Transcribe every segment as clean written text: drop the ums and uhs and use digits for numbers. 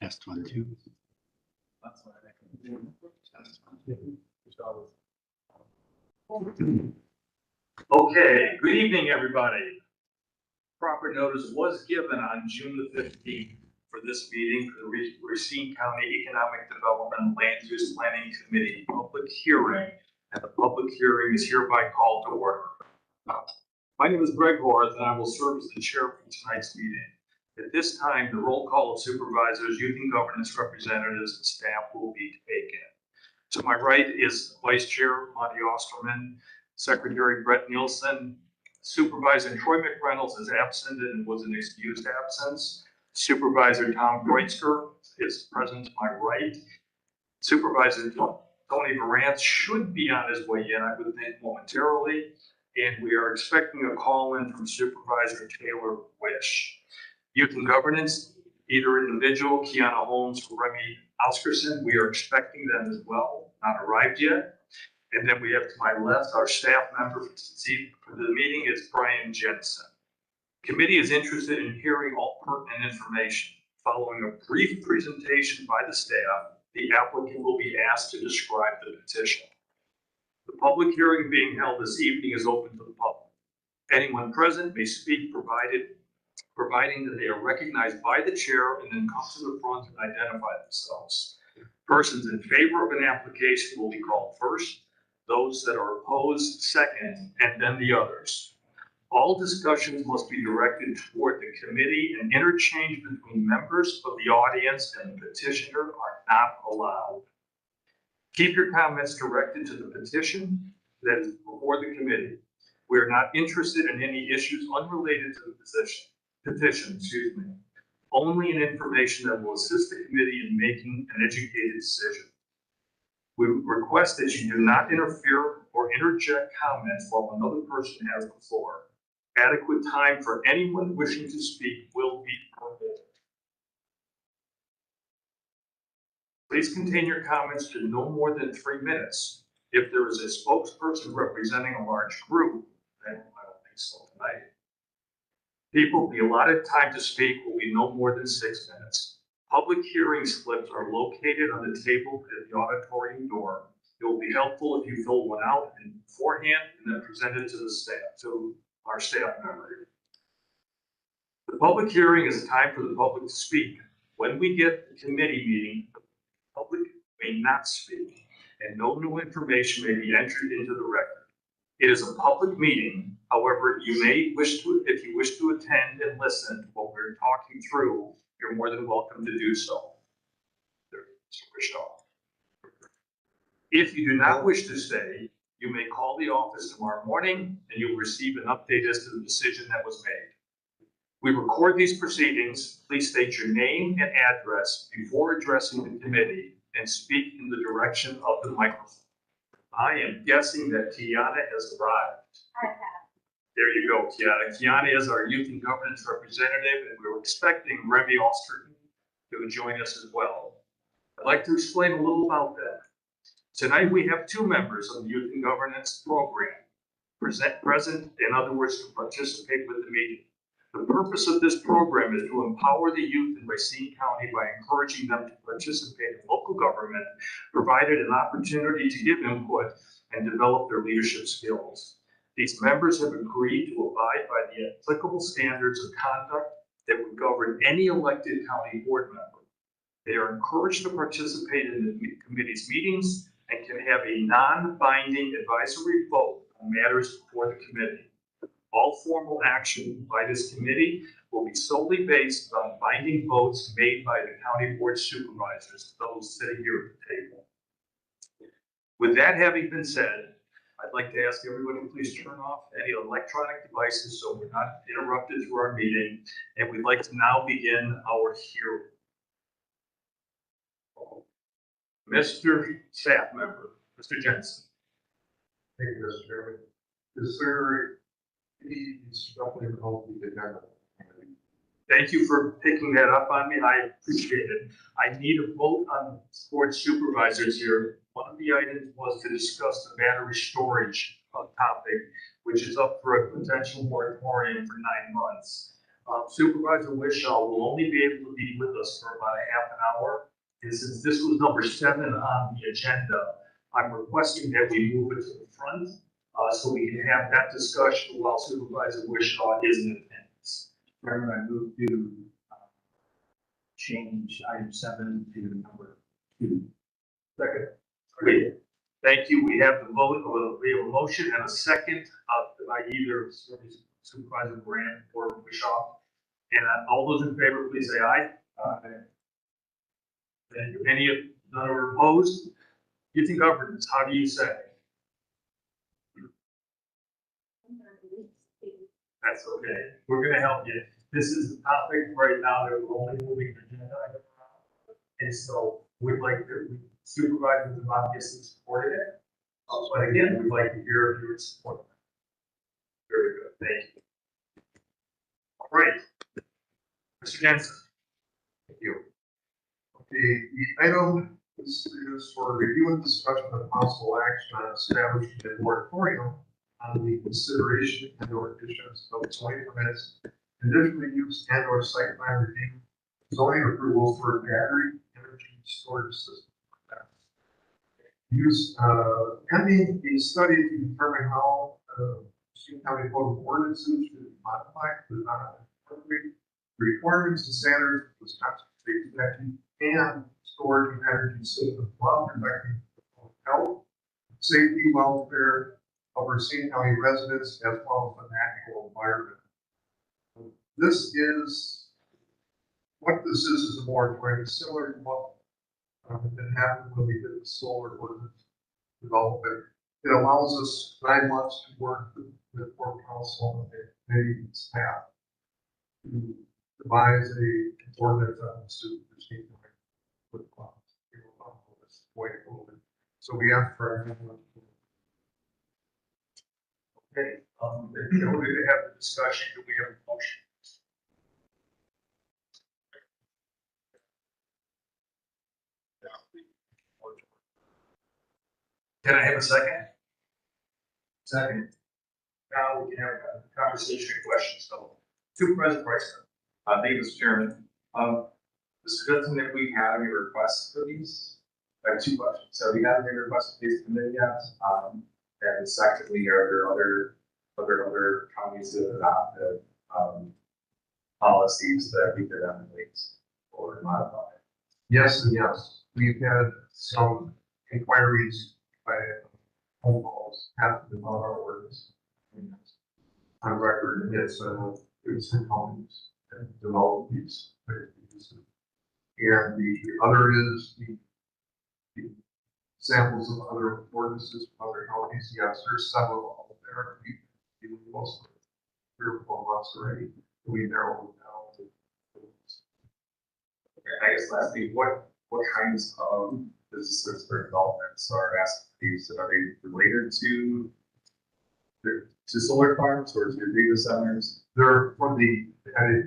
Test 1, 2. Okay, good evening, everybody. Proper notice was given on June the 15th for this meeting for the Racine County Economic Development and Land Use Planning Committee public hearing, and the public hearing is hereby called to order. My name is Greg Horth, and I will serve as the chair for tonight's meeting. At this time, the roll call of supervisors, youth and governance representatives, and staff will be taken. To my right is Vice Chair Monty Osterman, Secretary Brett Nielsen, Supervisor Troy McReynolds is absent and was an excused absence. Supervisor Tom Kreutzker is present to my right. Supervisor Tony Varance should be on his way in, I would think, momentarily. And we are expecting a call in from Supervisor Taylor Wish. Youth and governance, either individual, Kiana Holmes or Remy Oscarson, we are expecting them as well, not arrived yet. And then we have to my left, our staff member for the meeting is Brian Jensen. Committee is interested in hearing all pertinent information. Following a brief presentation by the staff, the applicant will be asked to describe the petition. The public hearing being held this evening is open to the public. Anyone present may speak providing that they are recognized by the chair and then come to the front and identify themselves. Persons in favor of an application will be called first, those that are opposed second, and then the others. All discussions must be directed toward the committee, and interchange between members of the audience and the petitioner are not allowed. Keep your comments directed to the petition that is before the committee. We are not interested in any issues unrelated to the petition, only in information that will assist the committee in making an educated decision. We request that you do not interfere or interject comments while another person has the floor. Adequate time for anyone wishing to speak will be permitted. Please contain your comments to no more than 3 minutes. If there is a spokesperson representing a large group, then I don't think so tonight. People, the allotted time to speak will be no more than 6 minutes. Public hearing slips are located on the table at the auditorium door. It will be helpful if you fill one out beforehand and then present it to the staff, to our staff member. The public hearing is a time for the public to speak. When we get the committee meeting, the public may not speak, and no new information may be entered into the record. It is a public meeting. However, you may wish to, if you wish to attend and listen to what we're talking through, you're more than welcome to do so. If you do not wish to stay, you may call the office tomorrow morning and you'll receive an update as to the decision that was made. We record these proceedings. Please state your name and address before addressing the committee and speak in the direction of the microphone. I am guessing that Kiana has arrived. I have. There you go, Kiana. Kiana is our youth and governance representative, and we're expecting Remy Osterman to join us as well. I'd like to explain a little about that. Tonight, we have 2 members of the youth and governance program present, in other words, to participate with the meeting. The purpose of this program is to empower the youth in Racine County by encouraging them to participate in local government, provided an opportunity to give input and develop their leadership skills. These members have agreed to abide by the applicable standards of conduct that would govern any elected county board member. They are encouraged to participate in the committee's meetings and can have a non-binding advisory vote on matters before the committee. All formal action by this committee will be solely based on binding votes made by the county board supervisors, those sitting here at the table. With that having been said, I'd like to ask everyone to please turn off any electronic devices so we're not interrupted through our meeting. And we'd like to now begin our hearing. Mr. Staff Member, Mr. Jensen. Thank you, Mr. Chairman. Is there any something called the agenda? Thank you for picking that up on me. I appreciate it. I need a vote on board supervisors here One of the items was to discuss the battery storage topic, which is up for a potential moratorium for 9 months. Supervisor Wishaw will only be able to be with us for about a half an hour. And since this was number 7 on the agenda, I'm requesting that we move it to the front so we can have that discussion while Supervisor Wishaw is in attendance. Chairman, I move to change item 7 to number 2. Second. Great. Thank you. We have the vote, we have a motion and a second by either Supervisor Grant or Wishaw. And all those in favor, please say aye. Thank you. None are opposed? Youth and governance, how do you say? That's okay. We're gonna help you. This is the topic right now that we're only moving the agenda item around. And so we'd like to, supervisors have obviously supported it. But again, we'd like to hear if you would support it. Very good, thank you. All right. Mr. Jensen. Thank you. Okay, the item is for review and discussion of possible action on establishing a moratorium on the consideration and or issuance of zoning permits, conditional use and or site plan review, zoning approval for battery energy storage system. Use, pending a study to determine how, County Code of Ordinances should be modified to incorporate requirements and standards of Wisconsin State statute and storage and energy systems while protecting public health, safety, welfare of Racine County residents as well as the natural environment. This is, what this is a moratorium similar to what that happened when we did the solar ordinance development. It allows us 9 months to work with Port Council and maybe staff to devise a ordinance on the Racine County with clouds. Wait a little bit. So we ask for everyone. Okay, in order to have the discussion, do we have a motion? Can I have a second? Second. Now we can have a conversation and questions. So, Supervisor Bryson. Thank you, Mr. Chairman. Mr. Johnson, if we have any requests for these, I have 2 questions. So, do you have any requests for these committee yet? And secondly, are there other counties that have adopted policies that we could emulate or modify? Yes and yes. We've had some inquiries by home calls after about our orders. On record, it's some companies that develop these. And the other is the samples of other ordinances from other counties. Yes, there's several out there. We've been most 3 or 4 months already. We narrowed it down to. Okay, I guess lastly, what kinds of businesses or developments are asked for these? Are they related to solar farms or to data centers? They're for the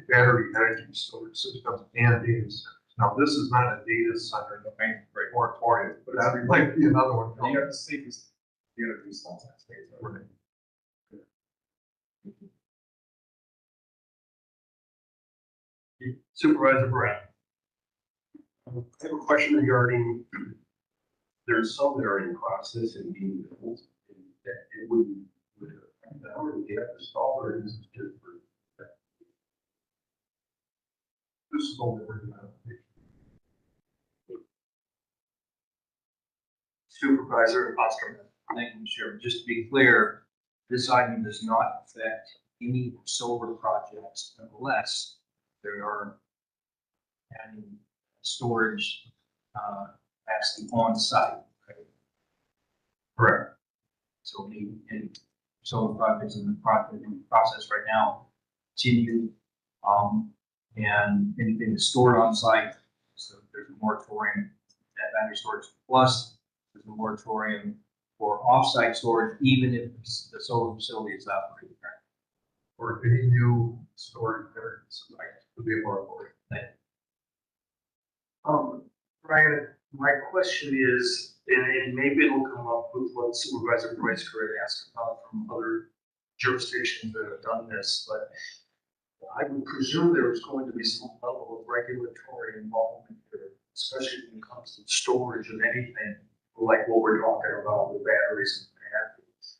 battery energy storage systems and data centers. Now, this is not a data center, Right. moratorium, but that might be another one. You have to see these, you have to do small tax states. Right. Supervisor Brown. I have a question regarding, there's some that are in process and being built, and that it would affect that, or would they have to stall, or is it just for? This is only written application. Supervisor Osterman. Thank you, Mr. Chairman. Just to be clear, this item does not affect any solar projects unless they are adding storage capacity on site. Correct. So any solar projects in the process right now continue, and anything that's stored on site. So there's a moratorium at battery storage. Plus, there's a moratorium for off-site storage, even if the solar facility is operating. Or any new storage areas, like, would be a moratorium. Brian, my question is, and maybe it'll come up with what Supervisor Price could ask about from other jurisdictions that have done this, but I would presume there is going to be some level of regulatory involvement here, especially when it comes to storage of anything like what we're talking about with batteries and batteries.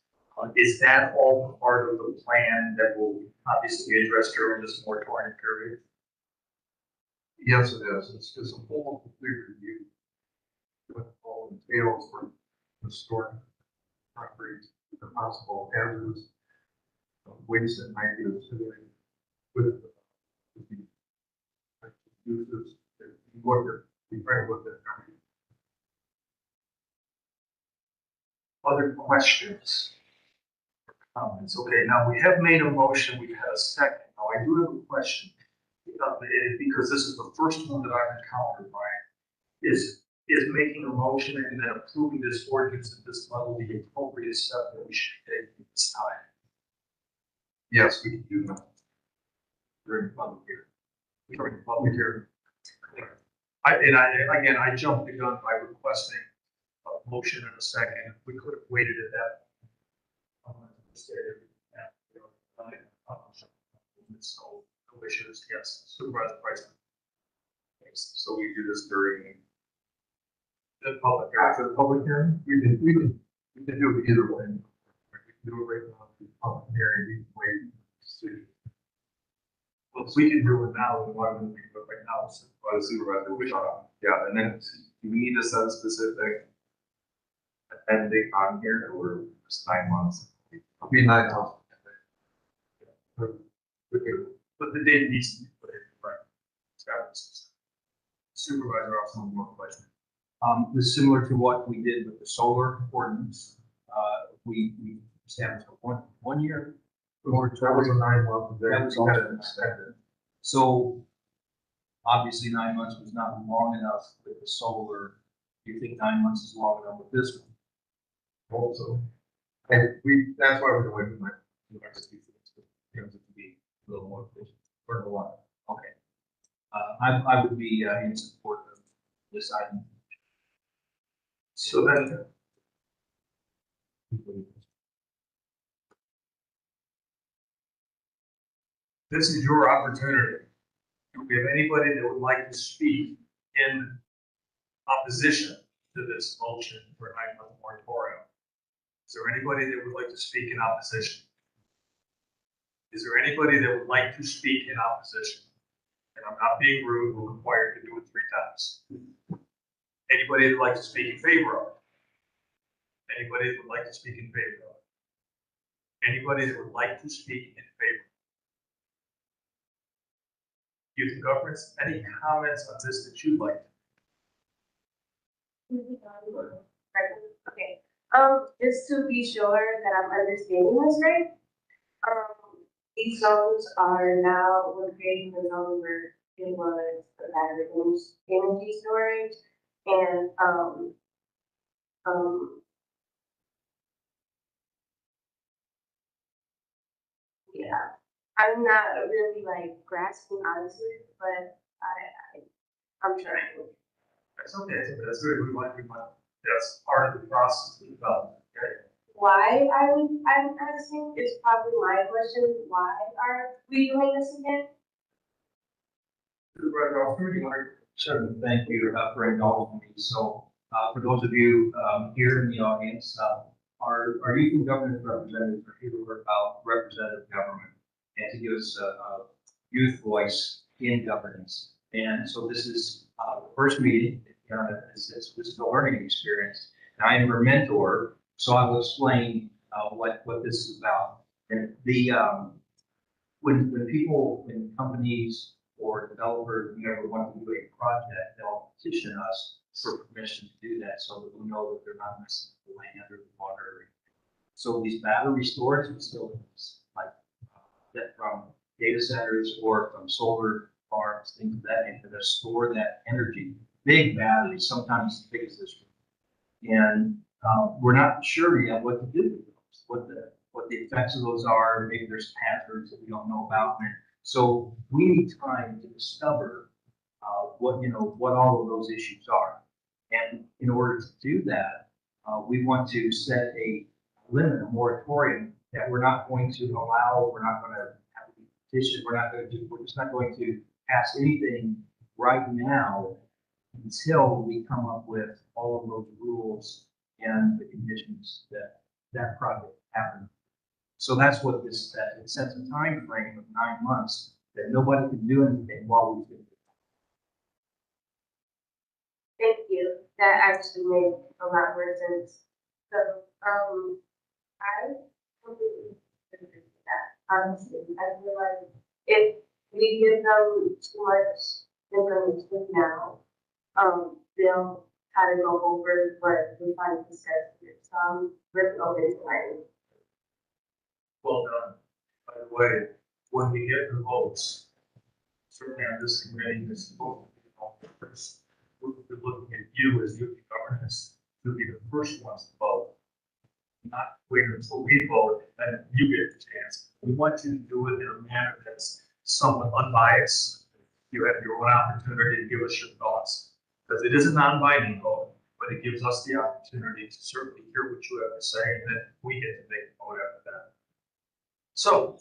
Is that all part of the plan that will obviously be addressed during this moratorium period? Yes, it is. It's a full complete review with all the details for the storing properties, the possible hazards, waste that might be associated with the uses. We try to look at. Other questions? Comments? Okay, now we have made a motion, we've had a second. Now I do have a question. Because this is the first one that I've encountered, Brian, is making a motion and then approving this ordinance at this level the appropriate step that we should take at this time? Yes, we can do that. During the public hearing. During the public hearing. I jumped the gun by requesting a motion in a second. We could have waited at that. So, commissioners, yes, Supervisor Price. So we do this during The public After the public hearing, we can do it either way. We can do it right now, the public hearing, we can wait. See. Well, if we can do it now, we want to do it right now. So, by the supervisor, which yeah, and then do we need to set a specific end date on here or just 9 months? It'll be 9 months. But the date needs to be put in, right? Supervisor, also one more question. This is similar to what we did with the solar ordinance. We established a one year That was a moratorium. 9 month. That was also extended. So obviously 9 months was not long enough with the solar. Do you think 9 months is long enough with this one? Also, and that's why we're going to my. To be a little more efficient. Or a lot. Okay. I would be in support of this item. So then, this is your opportunity. Do we have anybody that would like to speak in opposition to this motion for 9-month moratorium? Is there anybody that would like to speak in opposition? Is there anybody that would like to speak in opposition? And I'm not being rude, we're required to do it 3 times. Anybody that would like to speak in favor of it? Anybody that would like to speak in favor of it? Anybody that would like to speak in favor? Youth and governments, any comments on this that you'd like? Okay, just to be sure that I'm understanding this right, these zones are now, we're creating a zone where it was the battery energy storage and, yeah, I'm not really like grasping honestly, but I'm trying. That's okay, that's good, we want, that's part of the process of development, okay? Why I'm asking is probably my question. Why are we doing this again? Supervisor Alford, you want to? Sure, thank you for indulging me. So, for those of you here in the audience, our youth and government representatives are here to work about representative government and to give us a youth voice in governance. And so this is the first meeting. This is a learning experience. And I am your mentor, so I will explain what this is about. And when companies or developers, want to do a project, they'll petition us for permission to do that so that we know that they're not messing with the land or the water. So these battery storage facilities, like that from data centers or from solar farms, things of that nature, that store that energy, big batteries, sometimes as big as this room. And we're not sure yet what to do with those, what the effects of those are. Maybe there's hazards that we don't know about. And so we need time to discover what all of those issues are. And in order to do that, we want to set a limit, a moratorium that we're not going to allow, we're not going to have a petition, we're just not going to pass anything right now until we come up with all of those rules and the conditions that that project happens. So that's what this says. It sets a time frame of 9 months that nobody can do anything while we do it. Thank you. That actually made a lot more sense. So, I completely agree with that. Honestly, I feel like if we give them too much information now, they'll kind of go over what we find discussed here. So I'm really open to learning. Well done. By the way, when we get the votes, certainly on this committee, this vote, we'll be looking at you as youth governance to be the first ones to vote. Not wait until we vote and you get the chance. We want you to do it in a manner that's somewhat unbiased. You have your own opportunity to give us your thoughts. Because it is a non-binding vote, but it gives us the opportunity to certainly hear what you have to say, and then we get to make a vote after that. So,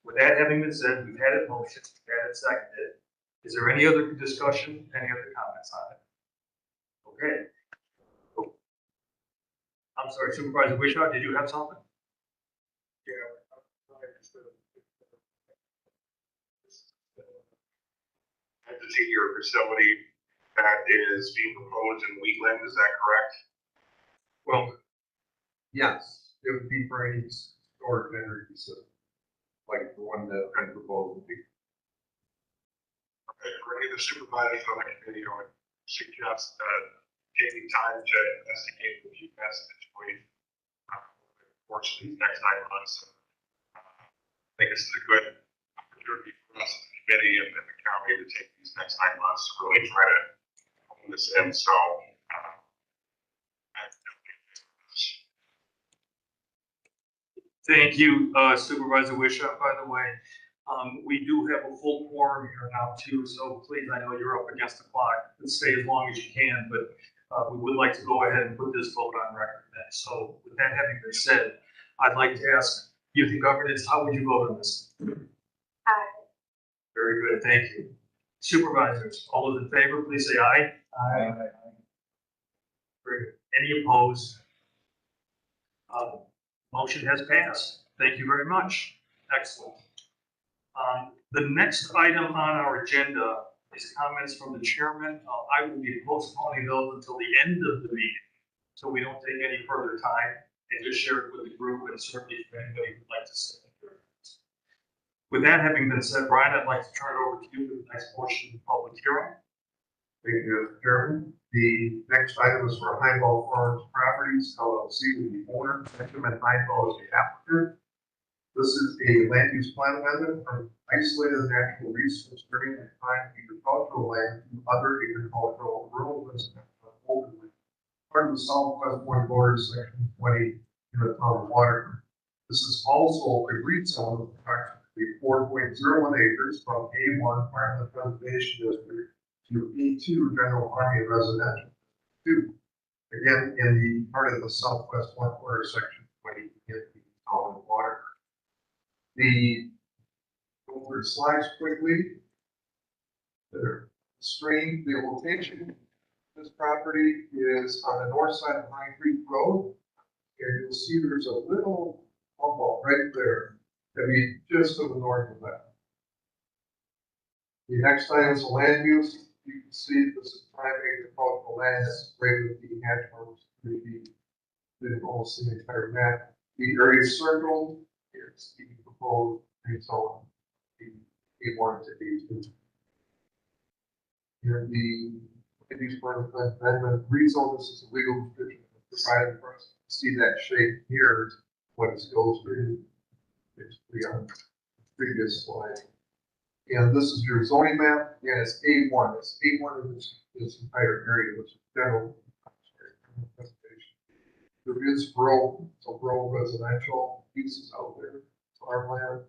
with that having been said, we've had it motioned, we've had it seconded. Is there any other discussion, any other comments on it? Okay. I'm sorry, Supervisor Wishaw, did you have something? Entity or facility that is being proposed in Wheatland, is that correct? Well, Yes, it would be for any storage energy system, like the one that been proposed would be. Okay, for any of the supervisors on the committee, I would suggest taking time to investigate the PFAS situation. Course of these next 9 months. I think this is a good opportunity for us as a committee and the county to take these next 9 months to really try to hone this in. So, thank you, Supervisor Wishaw. By the way, we do have a full quorum here now too, so please, I know you're up against the clock. Let's stay as long as you can, but we would like to go ahead and put this vote on record then. So with that having been said, I'd like to ask Youth and Governance, how would you vote on this? Aye. Very good, thank you. Supervisors, all those in favor, please say aye. Aye. Very good. Any opposed? Motion has passed. Thank you very much. Excellent. The next item on our agenda is comments from the chairman. I will be postponing those until the end of the meeting, so we don't take any further time, and just share it with the group, and certainly if anybody would like to say anything. With that having been said, Brian, I'd like to turn it over to you for the next portion of the public hearing. thank you, Mr. Chairman. The next item is for Heinball Farms Properties LLC, with the owner, Benjamin Heinball, is the applicant. This is a land use plan amendment from isolated natural resource during the time agricultural land to other agricultural rural residential overlay. Part of the Southwest One Border, Section 20, in the town of Waterford. This is also a rezone of approximately 4.01 acres from A1 Farmland Preservation District to E2 General Army Residential 2. Again, in the part of the Southwest One Border, Section 20, in the town of Waterford. Go through slides quickly. The stream, the location. This property is on the north side of Pine Creek Road. And you'll see there's a little bump right there. That'd be just to the north of that. The next item is the land use. You can see this is prime agricultural land. It's greater than the hatch marks. You can almost see the entire map. The area circled is the proposed rezone. The A1 to A2. Here the use plan amendment rezone. This is a legal description provided for us. See that shape here is what it goes through. It's on the previous slide. And this is your zoning map. And it's A1. It's A1 in this entire area, which is general. There is rural, so rural residential uses out there, farmland,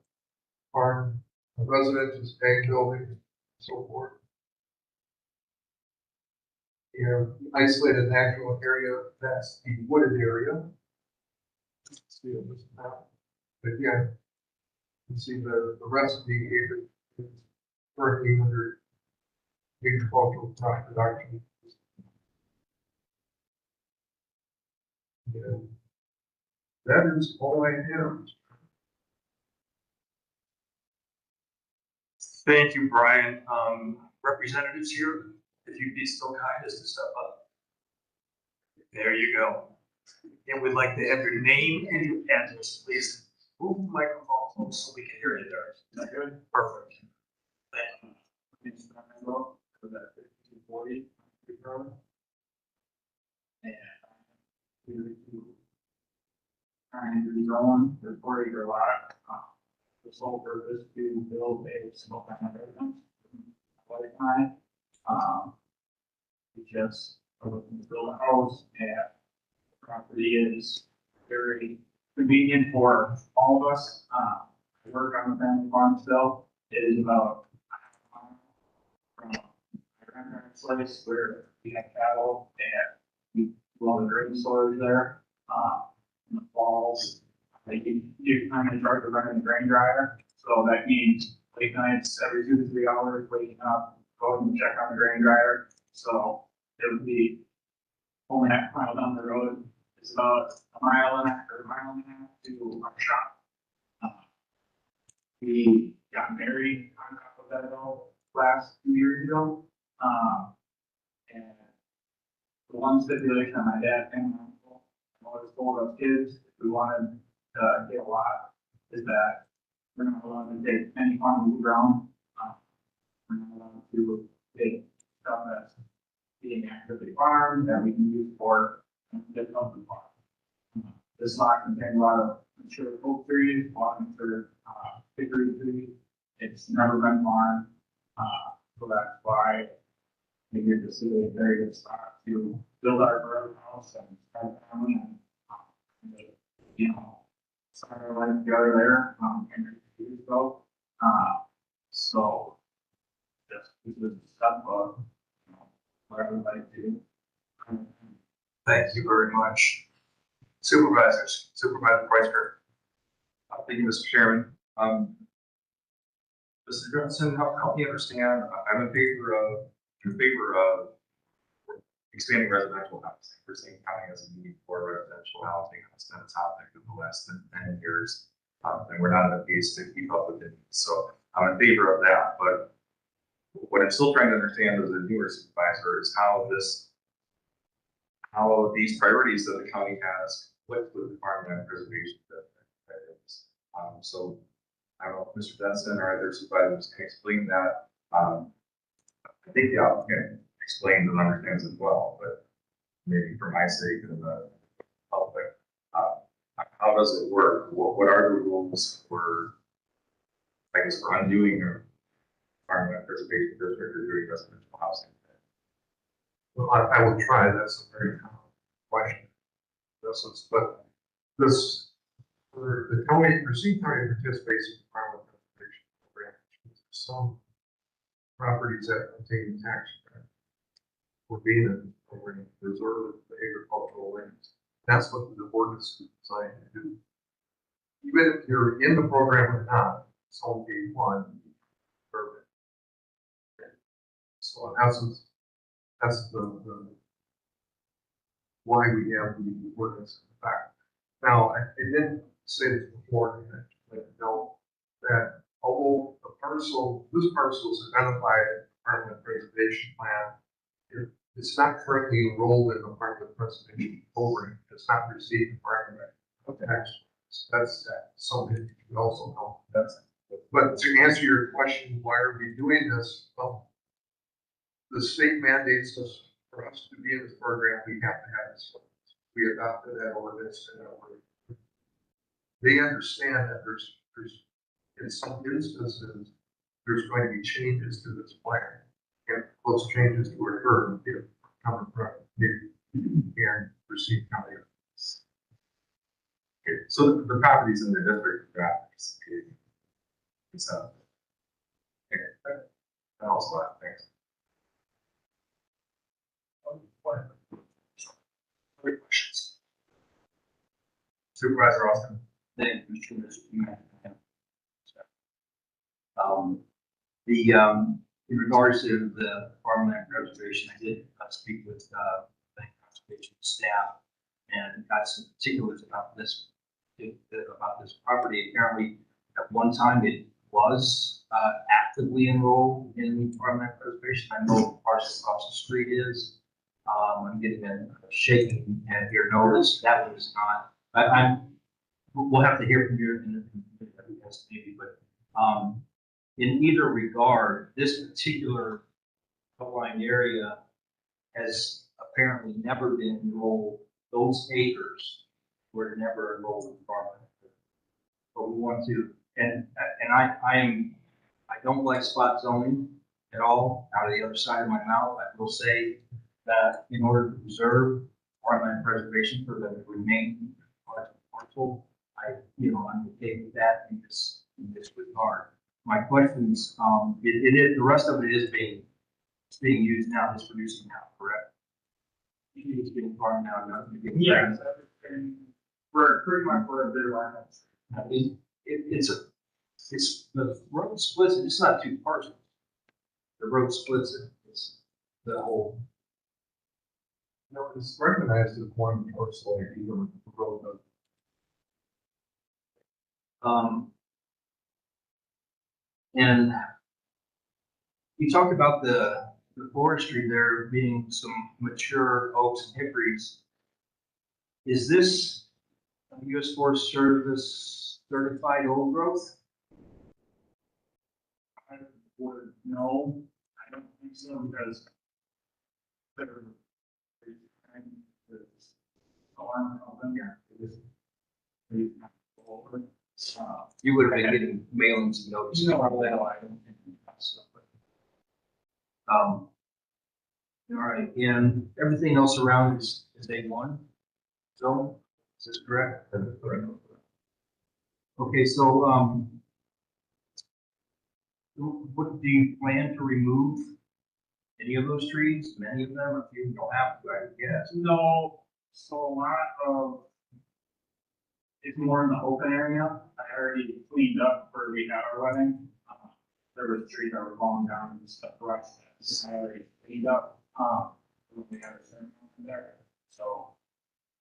farm, residential, ag building, so forth. And isolated natural area, that's the wooded area. Let's see on this map. But yeah, you can see the rest of the acre is currently under agricultural crop production. And that is all I have. Thank you, Brian. Representatives here, if you'd be so kind as to step up. There you go. And we'd like to have your name and your address, please. Move the microphone close so we can hear you there. Is that good? Perfect. Thank you. It's for that 1540 road. And trying to rezone the 40-acre lot, the sole purpose to build a single family residence. Like mine, we just are looking to build a house, and the property is very convenient for all of us. I work on the family farm still. It is about a half mile from my grandparents' place where we have cattle and we do all the grain storage there. In the falls, you kind of start to run the grain dryer. So that means late nights, every 2 to 3 hours, waking up, going and check on the grain dryer. So it would be only half a mile down the road. It's about a mile and a half to our shop. We got married on top of that last 2 years ago. And the one stipulation that my dad and my uncle always told us kids, if we wanted to get a lot, is that we're not allowed to take any farm ground. We're not allowed to take stuff that's being actively farmed that we can use for the company farm. This lot contains a lot of mature oak trees, a lot of mature hickory trees. It's never been farmed, so that's why we get to see a very good spot to build our grow house and start a family and, you know, start our life together there, and years ago. So this is stuff of, you know, what I would like to do. Thank you very much. Supervisors, Supervisor Preisler. Thank you, Mr. Chairman. Mr. Johnson, help me understand, I'm in favor of expanding residential housing. We're seeing county has a need for residential housing. It's been a topic in the last 10 years. And we're not in a pace to keep up with it. So I'm in favor of that. But what I'm still trying to understand as a newer supervisor is how these priorities that the county has conflict with the farmland preservation. So I don't know if Mr. Denson or other supervisors can explain that. I think the applicant explains and understands as well, but maybe for my sake and the public, how does it work? What are the rules for, I guess, for undoing or farmland preservation district or doing residential housing? Well, I will try. That's a very common question. But this, for the county, Racine County participates in the farmland preservation program. Some properties that contain tax credit for being in the program, preserve the agricultural lands. That's what the ordinance is designed to do. Even if you're in the program or not, it's only one permit. So in essence, that's the why we have the ordinance in fact. Now, I didn't say this before, but know that although this parcel is identified in the farmland preservation plan, it's not currently enrolled in the farmland preservation program. It's not receiving farmland tax. That's something you should also know. But to answer your question, why are we doing this? Well, the state mandates us for us to be in this program, we have to have this. We adopted that ordinance and they understand that there's in some instances there's going to be changes to this plan. And those changes to occur if coming from and Racine County. Okay, so the properties in the district are not participating. So, okay, that helps a lot. Thanks. Other questions? Supervisor Austin. Thank you, Mr. Mayor. In regards to the farmland preservation, I did speak with, the conservation staff and got some particulars about this property. Apparently, at one time, it was, actively enrolled in farmland preservation. I know parcel across the street is. I'm getting a shaking head here. Notice that was not, we'll have to hear from you in maybe, but, in either regard, this particular outlying area has apparently never been enrolled. Those acres were never enrolled in farmland. But we want to, and I don't like spot zoning at all, out of the other side of my mouth. I will say that in order to preserve farmland preservation for the remaining parcel, I'm okay with that in this regard. My question is, it is, the rest of it is it's being used now, it's producing now, correct? It's being farmed now, not being. Yes, we're pretty much for a bit of our. I mean, it's the road splits it, it's not two parcels. The road splits it, it's the whole. No, it's recognized as one parcel, like even with the road of. And you talked about the forestry there being some mature oaks and hickories. Is this U.S. Forest Service certified old growth? I would know, I don't think so, because they're trying to alarm them, yeah. You would have been getting mailings and notices. No, from them. I don't think So, all right, and everything else around is A1 zone, is this correct? Okay, so, what do you plan to remove? Any of those trees, many of them, if you don't have to, I guess? No, so a lot of, it's more in the open area. I already cleaned up where we had our wedding. There was trees that were falling down and stuff, right? So I already cleaned up, when we had a ceremony there. So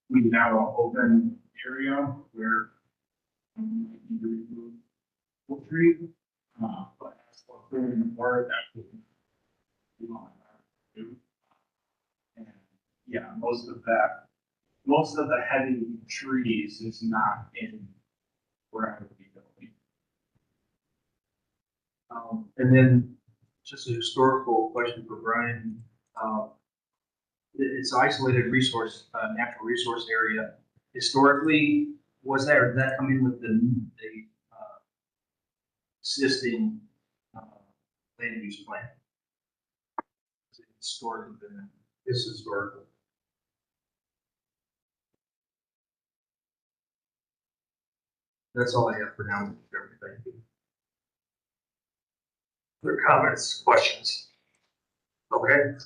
we have an open area where we can remove the tree. But as for pruning more, that we want to do. And yeah, most of the heavy trees is not in where I would be building. And then just a historical question for Brian. It's isolated resource, natural resource area. Historically, or did that come in with the existing land use plan? Is it historically been? It's historical. That's all I have for now. Thank you. Other comments, questions? Okay,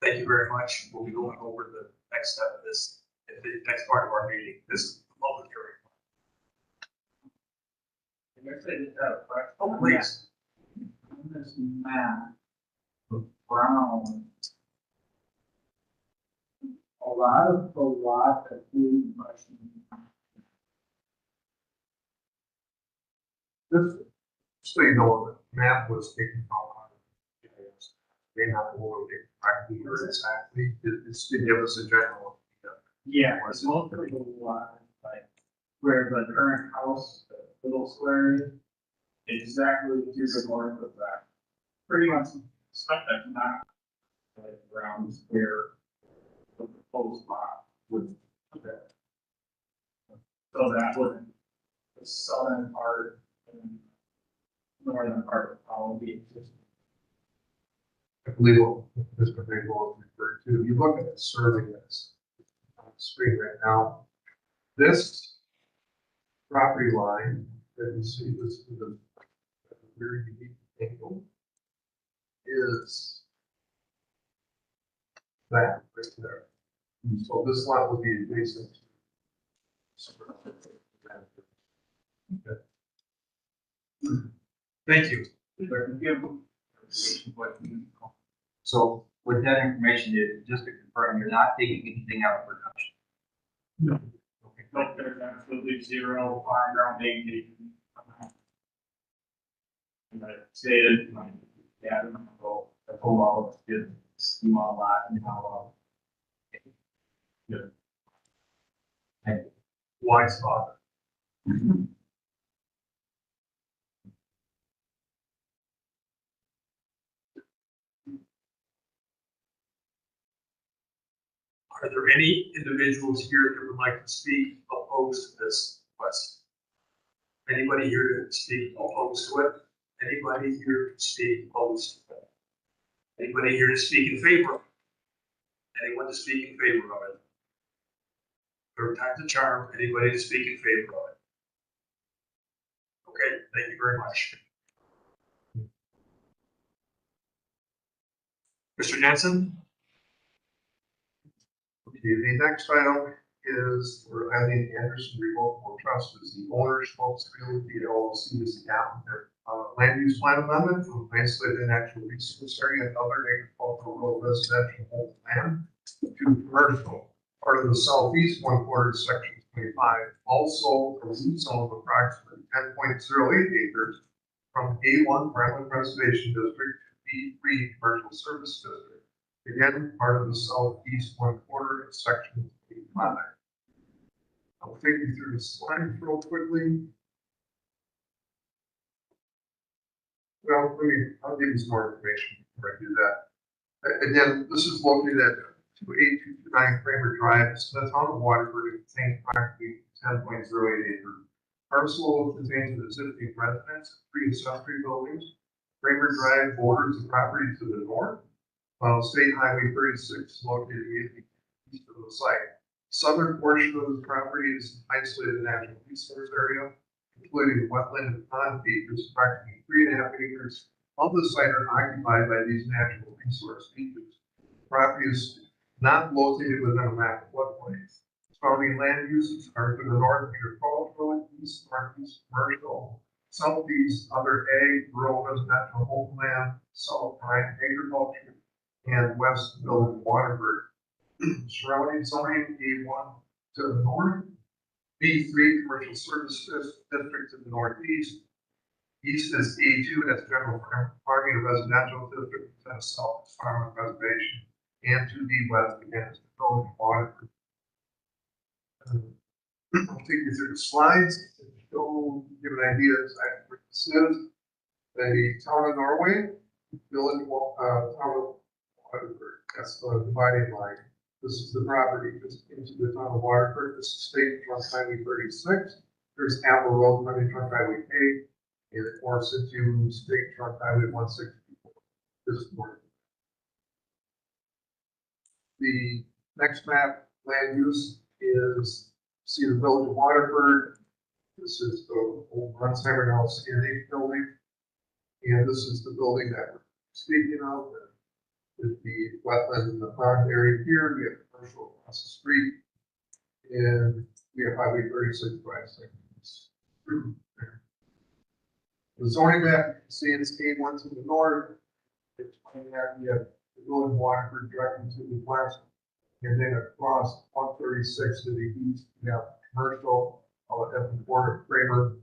thank you very much. We'll be going over the next step of this, the next part of our meeting, this public hearing. Can I say that, right? Oh, please. On this map, the brown. A lot of food question. This, so you know, the map was taken from. May not know exactly or exactly, it's to give us a general. Yeah, it's most of the lot, like where the current house, the little square is, exactly to the north of that. Pretty much stuff that's not like around where the proposed lot would fit. So that would, the southern part and northern part of all be existing. I believe what Mr. Bagel is referring to, if you look at the survey that's on the screen right now, this property line that you see, this is a very unique angle, is that right there. So this lot would be adjacent. Thank you. So with that information, just to confirm, you're not taking anything out of production? No. Okay. Like there's absolutely zero farm ground vacation. And I stated, like, yeah, I don't know, the whole lot is small lot and how. Wise father. Are there any individuals here that would like to speak opposed to this request? Anybody here to speak opposed to it? Anybody here to speak opposed to it? Anybody here to speak in favor of it? Anyone to speak in favor of it? Third time's a charm. Anybody to speak in favor of it? Okay, thank you very much. Mr. Jensen? Okay, the next item is for Eileen Anderson Revocable Trust as the owner, Schmaltz Realty LLC is the applicant. Land use plan amendment from isolated natural resource area and other agricultural rural residential home land to commercial. Part of the southeast one quarter, section 25, also a lease zone of approximately 10.08 acres from A1 Brentwood Preservation District to B3 Commercial Service District. Again, part of the southeast one quarter, section 25. I'll take you through the slides real quickly. Well, I'll give you some more information before I do that. Again, this is located at 28229 Kramer Drive, Smithtown, Waterford. It contains approximately 10.08 acres. Parcel contains an existing residence, 3 accessory buildings. Kramer Drive borders the property to the north, while State Highway 36 located immediately east of the site. Southern portion of the property is isolated natural resource area, including wetland and pond features, approximately 3.5 acres of the site are occupied by these natural resource features. The property is not located within a map floodplain. Surrounding land uses are to the north agricultural, east, northeast commercial, southeast other ag, rural residential homeland, south prime agriculture, and west village Waterford. Surrounding zoning A1 to the north, B3 commercial service district to the northeast. East is A2, that's general farming and residential district, and south is farm and reservation. And to the west again is the village of Waterford. I'll take you through the slides to show, give an idea exactly what this is. The town of Norway, village, town of Waterford, that's the dividing line. This is the property just into the town of Waterford. This is State Trunk Highway 36. There's Apple Road, running Trunk Highway 8, and it morphs into State Trunk Highway 164. This is north. The next map, land use, is see the village of Waterford. This is the old Runsheimer House CNH building. And this is the building that we're speaking of. With the wetland and the pond area here, we have commercial across the street, and we have Highway 36 drive segments. The zoning map, you can see it's A1 to the north. It's pointing out we have the village of Waterford directly to the west, and then across 136 to the east, we have commercial at the border of Kramer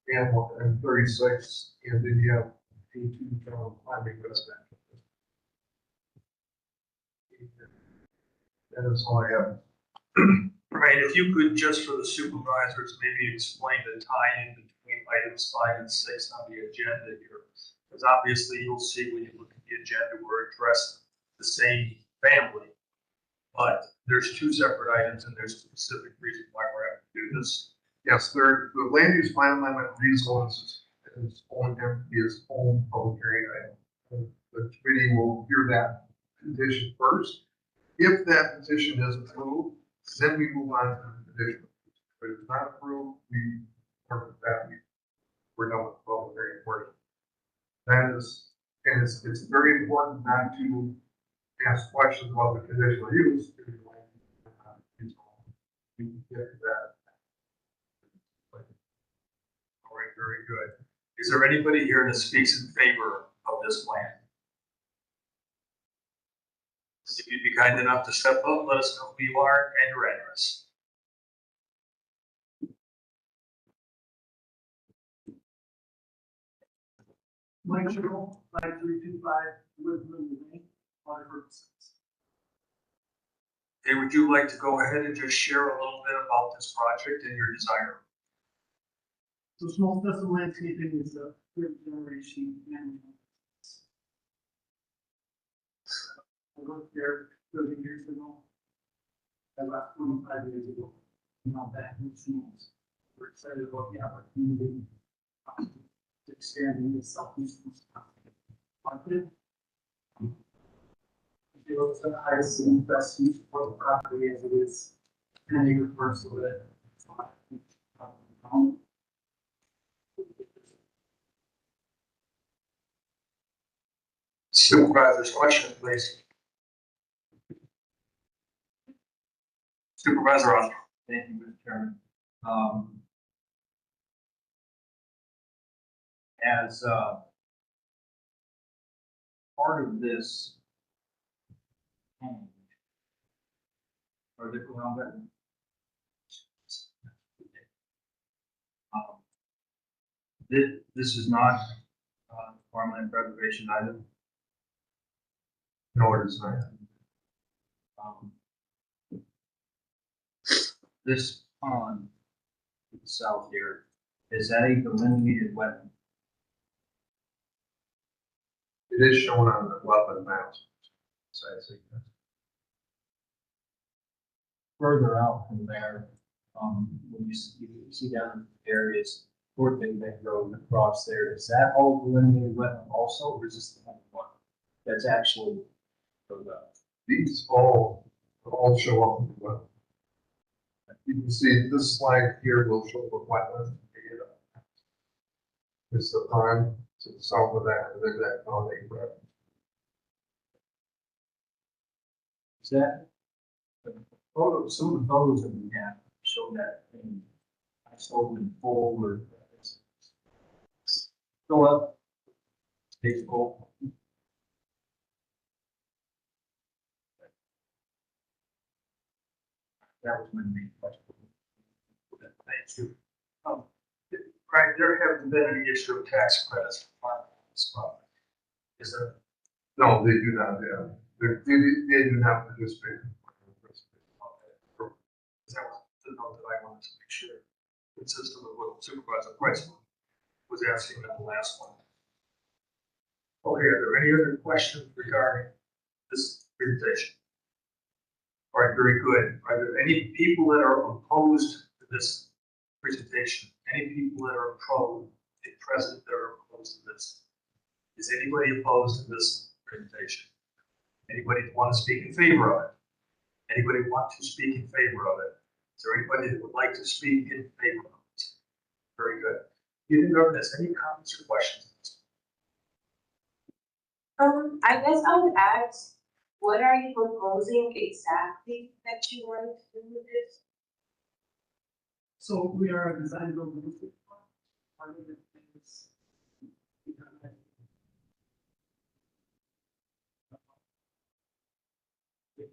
and 36, and then you have A2 farming residential. That is all I have. Right, if you could, just for the supervisors, maybe explain the tie-in between items 5 and 6 on the agenda here. Because obviously you'll see when you look at the agenda, we're addressing the same family. But there's 2 separate items and there's a specific reason why we're having to do this. Yes, the land use plan amendment rezones is only going to be its own public hearing item. The committee will hear that petition first. If that petition is approved, then we move on to the petition. If it's not approved, we work with that. We're done with the public hearing portion. That is, and it's very important not to ask questions about the conditional use. we can get to that. All right, very good. Is there anybody here that speaks in favor of this plan? If you'd be kind enough to step up, let us know who you are and your address. Mike Schimmel, 5325 Woodland Lane, Waterford. Okay, would you like to go ahead and just share a little bit about this project and your desire? So small custom landscaping is a third generation family. I worked there 30 years ago. About 25 years ago. Now back in schools. We're excited about the opportunity to expand into southeastern market. It was the highest and best use for the property as it is 10 acre parcel that. Supervisor's question, please. Supervisor Osborne. Thank you, Mr. Chairman. As part of this change, or the ground that this is not farmland preservation item. No, it is not. This pond to the south here, is that a delineated wetland? It is shown on the wetland maps. So I think that's Further out from there, when you see down in areas, toward Big Bend Road and across there, is that all delineated wetland also, or is this the only one that's actually goes up? these all show up in the wetland. You can see this slide here will show the wetland. It's the pond to the south of that, and then that pond they grab. Is that the photo? Some of the photos that we have show that thing. I sold in forward. Go up. Big goal. That was my main question. Thank you. Right, there hasn't been any issue of tax credits for farming on this property. Is there? No, they do not, they do not participate. That was the note that I wanted to make sure, consistent with what Supervisor Price was asking in the last one. Okay, are there any other questions regarding this presentation? All right, very good. Are there any people that are opposed to this presentation? Any people that are present that are opposed to this? Is anybody opposed to this presentation? Anybody want to speak in favor of it? Anybody want to speak in favor of it? Is there anybody that would like to speak in favor of it? Very good. Union governance, any comments or questions? I guess I would ask, what are you proposing exactly that you want to do with this? So we are a design build movement. Part of it is.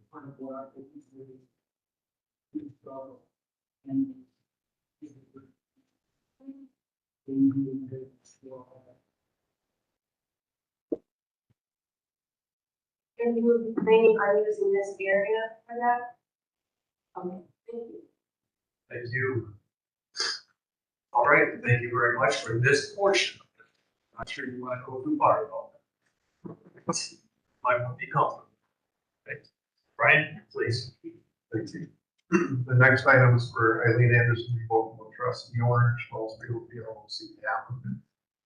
Part of what our business is. And. And you would be planning on using this area for that? Okay, thank you. Thank you. All right, thank you very much for this portion. Not sure you want to go too far about that. Might want to be comfortable. Okay. Brian, please. Thank you. The next item is for Eileen Anderson, revocable trust, the owner, Schmaltzfield, PLC, the applicant.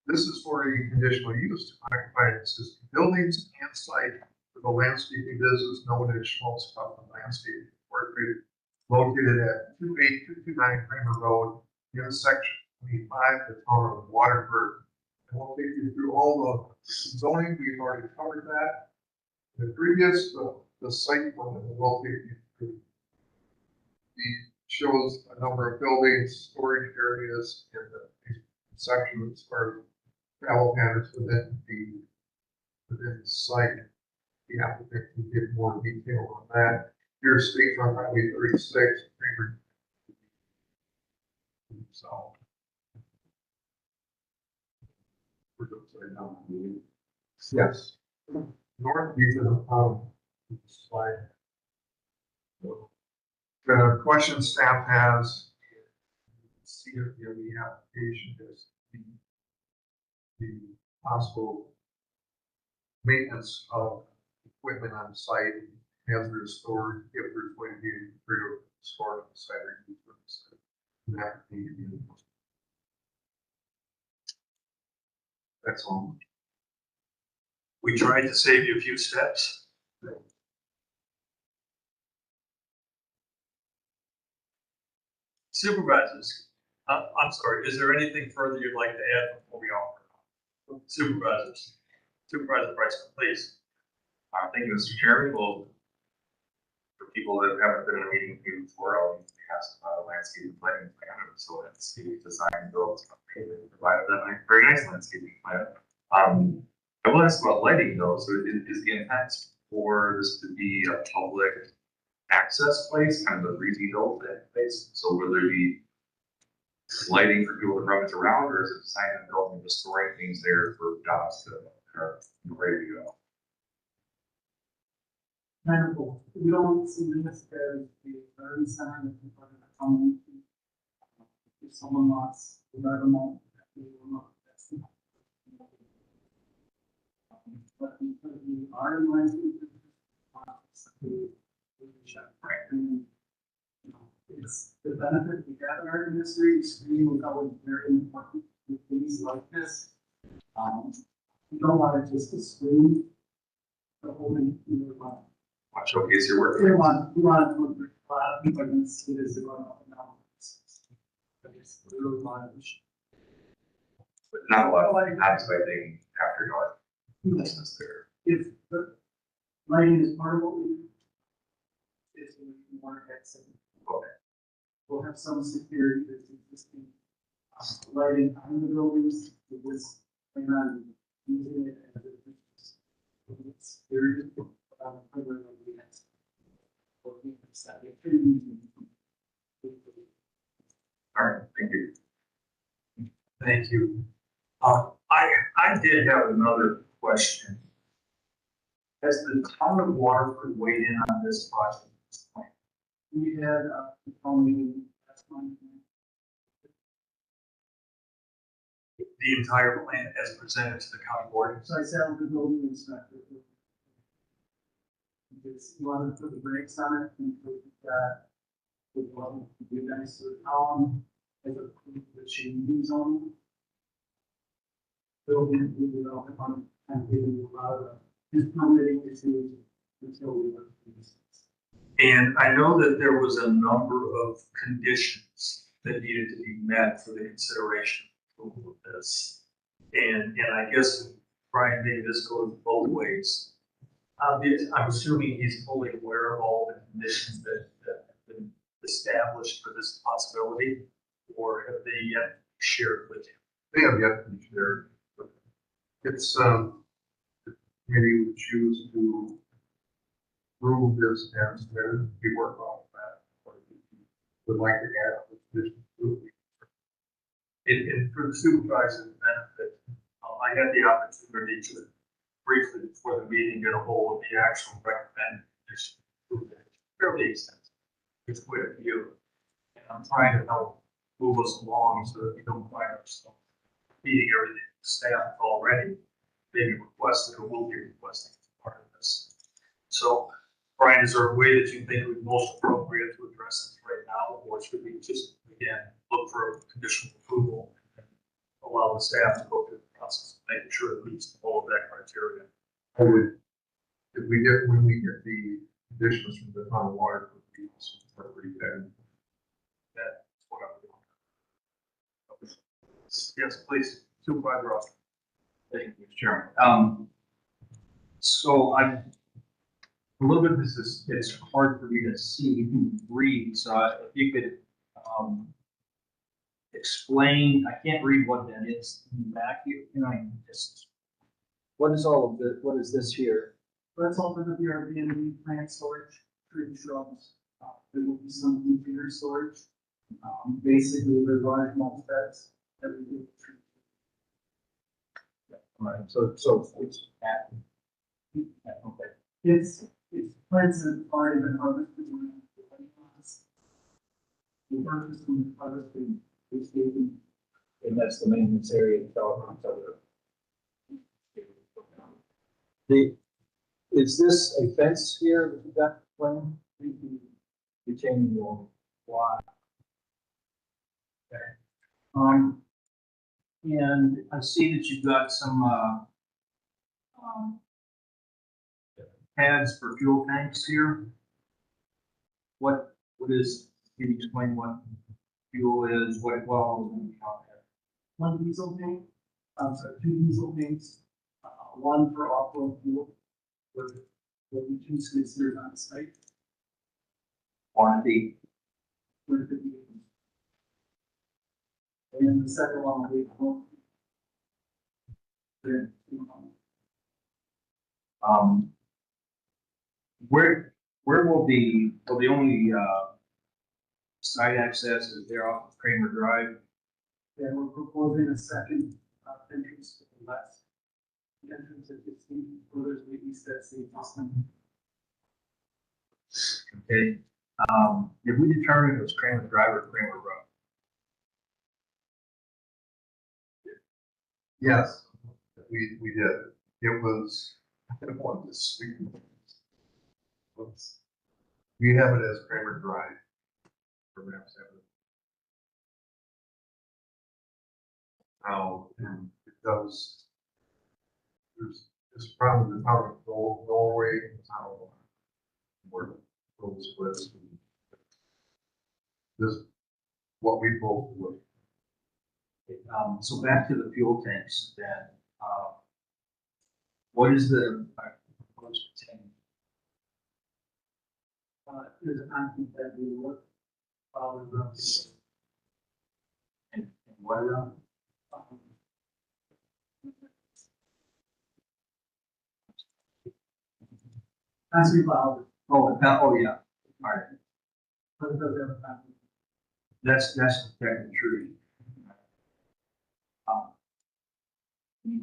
This is for a conditional use to occupy existing buildings and site for the landscaping business known as Schmaltz Landscaping Incorporated, located at 28229 Kramer Road, intersection 25, the town of Waterford. And we'll take you through all the zoning. We've already covered that. The previous, the site plan will take you through the shows a number of buildings, storage areas, and the sections where travel patterns within the site. The applicant can give more detail on that. Here speaks on Highway 36. So. We're upside down. Yes. North view of the slide. The question staff has, see if the application is the possible maintenance of equipment on site, hazardous storage, if there's going to be material stored on the site or used on the site. That would need to be. That's all. We tried to save you a few steps. Supervisors, I'm sorry, is there anything further you'd like to add before we offer? Supervisors, Supervisor Price, please. Thank you, Mr. Chairman. Well, for people that haven't been in a meeting with me before, I'll ask about a landscape planning plan. So landscape design built, provided that very nice landscaping plan. I will ask about lighting though. So is the intent for this to be a public access place, kind of a breezy built place? So will there be lighting for people to rummage around, or is it designed and built and just storing things there for jobs that are ready to go? Kind of both. We don't see this as a garden center that can put in a common. If someone wants to let them know, we will not. That's not. But because we are in landscape, and, you know, it's the benefit we have in our industry. Screening will always be very important with things like this. We don't want to just screen the whole thing. Showcase your work. We want to look a lot of people are going to see this going up and down. But it's really large. But not a lot of advertising after dark. Business there. If the lighting is part of what we do, it's going to be more access. Okay. We'll have some security that's existing. Lighting on the buildings, it was plan on using it as a security. All right, thank you. Thank you. I did have another question. Has the town of Waterford weighed in on this project at this point? We had a meeting last month. The entire plan as presented to the county board? So I sat with the building inspector. Because he wanted to put the brakes on it and put that with one of the guys to the town as a the changing zone. Building, we developed on and giving a lot of his permitting issues until we went through this. And I know that there was a number of conditions that needed to be met for the consideration of this. And I guess, Brian, maybe this goes both ways. I'm assuming he's fully aware of all the conditions that have been established for this possibility, or have they yet shared with you? They have yet to be shared. It's, maybe we choose to approve this as there, we work on that. Or would like to add this to And for the supervisor's benefit, I had the opportunity to briefly before the meeting get a hold of the actual recommended condition. Fairly extensive. It's quite a few. And I'm trying to help move us along so that we don't find ourselves meeting everything staff already maybe requested or will be requesting as part of this. So, Brian, is there a way that you think would be most appropriate to address this right now, or should we just, again, look for conditional approval and allow the staff to go through the process of making sure it meets all of that criteria? I would, when we get the conditions from the town of water, we appropriate that. That's what I'm doing. Yes, please, Supervisor Ross. Thank you, Mr. Chairman. So a little bit of this is, it's hard for me to see, read, so if you could, explain, I can't read what that is in the back here, you know, I just, what is all of this, what is this here? That's all gonna be our Airbnb plant storage, tree shrubs. There will be some interior storage. Basically, the large mulch beds that we do. Right, so it's at, okay. It's plants that have already been harvested. The purchase from the harvesting is taken. And that's the maintenance area, the, is this a fence here that you got planned? Retaining wall. Why? Okay. And I see that you've got some, pads for fuel tanks here. What is, can you explain what fuel is, what, well, One diesel tank, two diesel tanks, one for off-road fuel. Where we two considered on site. quantity? Where the and the second one will be home. Then, Where will the only, site access is there off of Kramer Drive? then we're proposing a second entrance to the west. The entrance at 15, further to the east at St. Austin. Okay, did we determine it was Kramer Drive or Kramer Road? Yes, we did. It was, I don't want to speak. We have it as Kramer Drive. Perhaps have it. Now, it does, there's this problem with how to go Norway, how where the road splits. This, what we both would. So back to the fuel tanks then, what is the proposed tank? There's a concrete that we work. And what around? Concrete valve. Oh, yeah, all right, But it does have a concrete. that's protected tree. And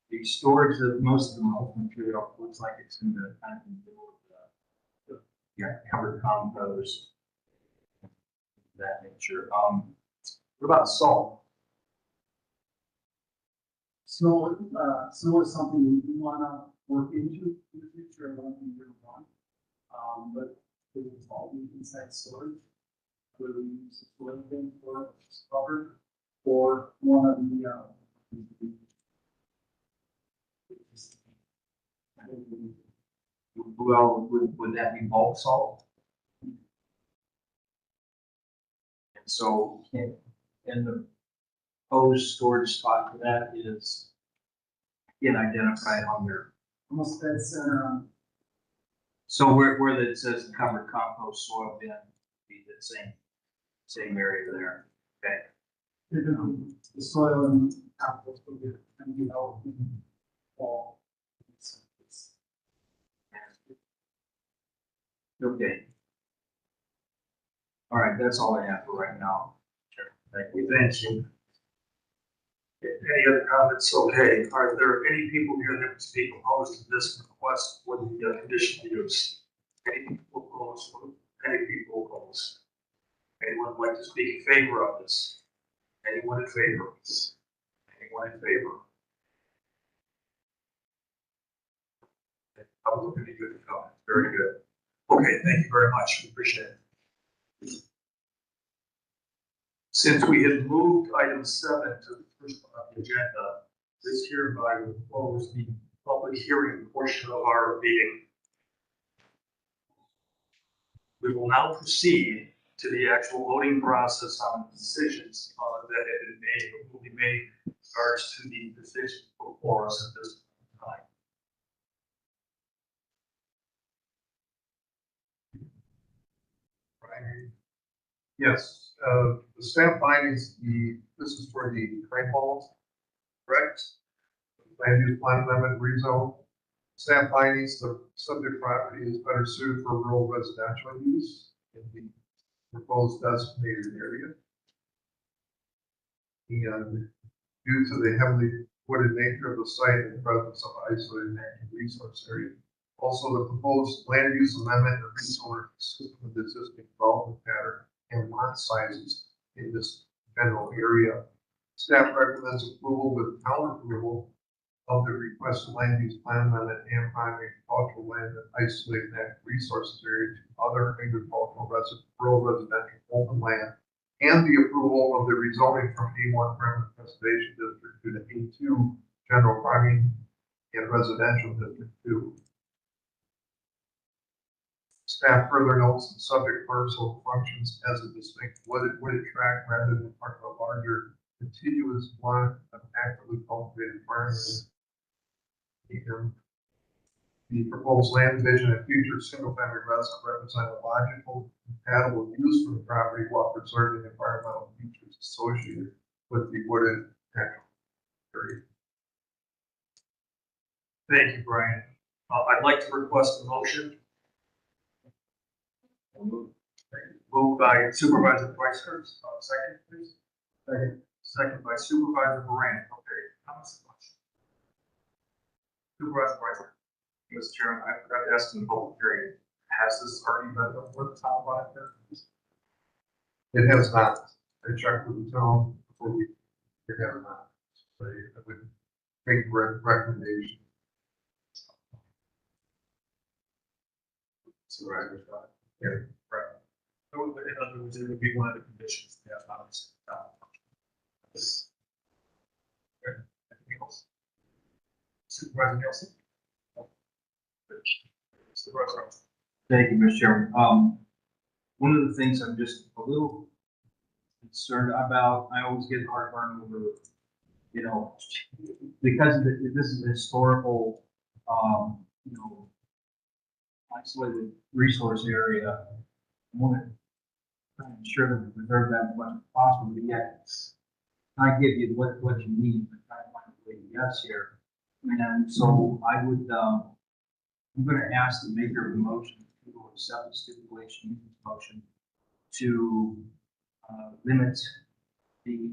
the storage of most of the mulch material looks like it's in the kind of in the middle of the covered compost. That nature. What about salt? Snow, snow is something we wanna work into in the future, I don't think we're on. But it was all inside storage. Whether we use the soil bin for cover or one of the, Well, would that be bulk salt? And so, and the proposed storage spot for that is, again, identified on your, almost dead center on, so where it says covered compost soil bin, be the same area there, okay? the soil and compost will be, and be out in the fall. Okay. All right, that's all I have for right now. Sure. Thank you. Thank you. Any other comments? Okay, are there any people here that would speak opposed to this request for the conditional use? Any people opposed? Any people opposed? Anyone would like to speak in favor of this? Anyone in favor of this? Anyone in favor? I'm looking at you to comment. Very good. Okay, thank you very much. We appreciate it. Since we had moved item 7 to the first on the agenda, this hereby will close the public hearing portion of our meeting. We will now proceed to the actual voting process on the decisions that have been made, or will be made in regards to the decisions before us at this time. Yes, the staff findings, this is for the Craig Falls, correct? Land use plan amendment rezone. Staff findings, the subject property is better suited for rural residential use in the proposed designated area. And due to the heavily wooded nature of the site and the presence of isolated natural resource area. Also, the proposed land use amendment and rezone are consistent with the existing development pattern and lot sizes in this general area. Staff recommends approval with town approval of the requested land use plan amendment and primary agricultural land and isolated natural resources area to other agricultural rural residential open land, and the approval of the rezoning from A1 permanent conservation district to the A2 general farming and residential district 2. Staff further notes the subject parcel functions as a distinct wooded tract rather than part of a larger contiguous block of actively cultivated farmland. And the proposed land division and future single-family residence represent a logical, compatible use for the property while preserving the environmental features associated with the wooded natural area. Thank you, Brian. I'd like to request a motion. Moved by Supervisor Preissner, second, please. Second. Second by Supervisor Moran. Okay, comments? Supervisor Preissner. Mr. Chairman, I forgot to ask in the public hearing, has this already been before the town about it? It has not. I checked with the town before we it has not. So I would make a recommendation. Supervisor Scott. Yeah, right. So in other words, it would be one of the conditions. Yeah, obviously. Okay. Anything else? Supervisor Nelson? Supervisor Robinson? Thank you, Mr. Chairman. One of the things I'm just a little concerned about, I always get heartburn over, you know, because this is a historical, isolated resource area. I want to ensure that we preserve that as much as possible, but yet I give you what you need, but try to find a way to guess here. And so I would, I'm going to ask the maker of the motion to accept the stipulation in this motion to limit the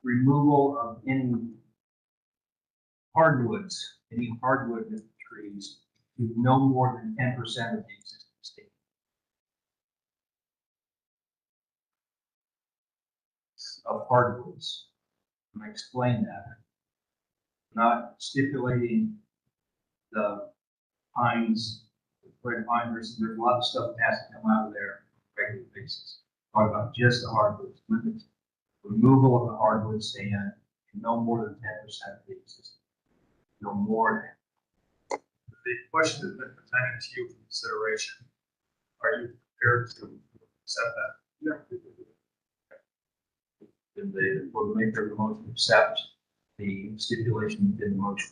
removal of any hardwood trees to no more than 10% of the existing state. Of hardwoods. And I explain that. Not stipulating the pines, red pine, there's a lot of stuff that has to come out of there on a regular basis. Talk about just the hardwoods, limit removal of the hardwood stand to no more than 10% of the existing. No more than. The question has been presented to you for consideration. Are you prepared to accept that? Yeah. Then the maker of the motion accept the stipulation within the motion.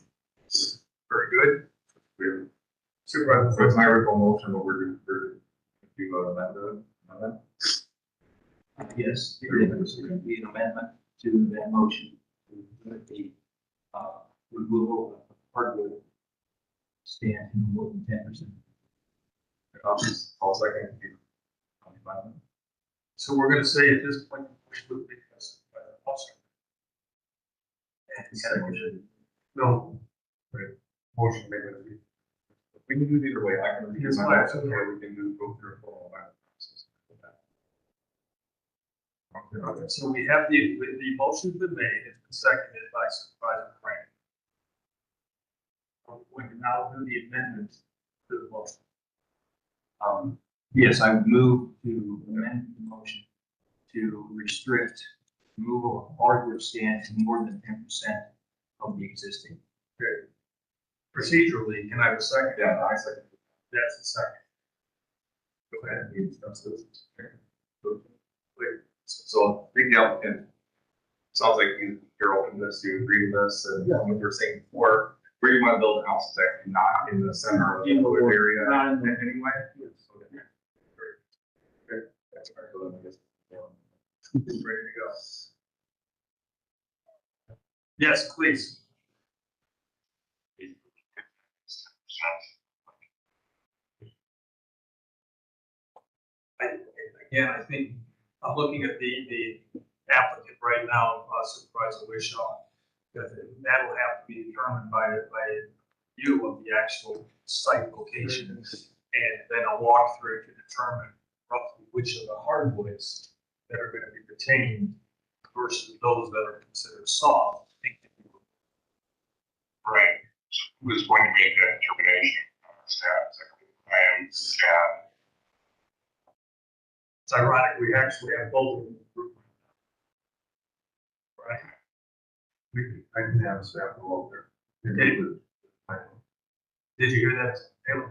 Very good. Supervisor, So it's my original motion, what we're doing for, if you vote on that. Yes, there is going to be an amendment to that motion to limit the removal of hardwood stand to more than 10%. I'll second. so we're going to say at this point, we should be by the officer. No. Motion made by the We can do it either way, I can Yes, redo my fine. motion, or we can do go through a full amendment process. Okay, so we have the motion's been made, it's been seconded by Supervisor Frank. We can now do the amendment to the motion. Yes, I would move to amend the motion to restrict removal of hardwood stand to more than 10% of the existing. Okay. Procedurally, can I have a second? Yeah, I second. That's a second. Go ahead. So, I think the applicant, sounds like you're open to this, you agree with this, and what we were saying before, where you want to build a house is actually not in the center of the wood area Not in the- anyway. Okay. That's right, so then I guess, Ready to go. Yes, please. Again, I think I'm looking at the applicant right now, Supervisor Wishaw. That'll have to be determined by you of the actual site locations, and then a walkthrough to determine roughly which of the hardwoods that are going to be retained versus those that are considered soft. Right. So who is going to make that determination? Staff, I am staff. It's ironic, we actually have both of them. Right? I can have staff go up there. Okay. Did you hear that, Taylor?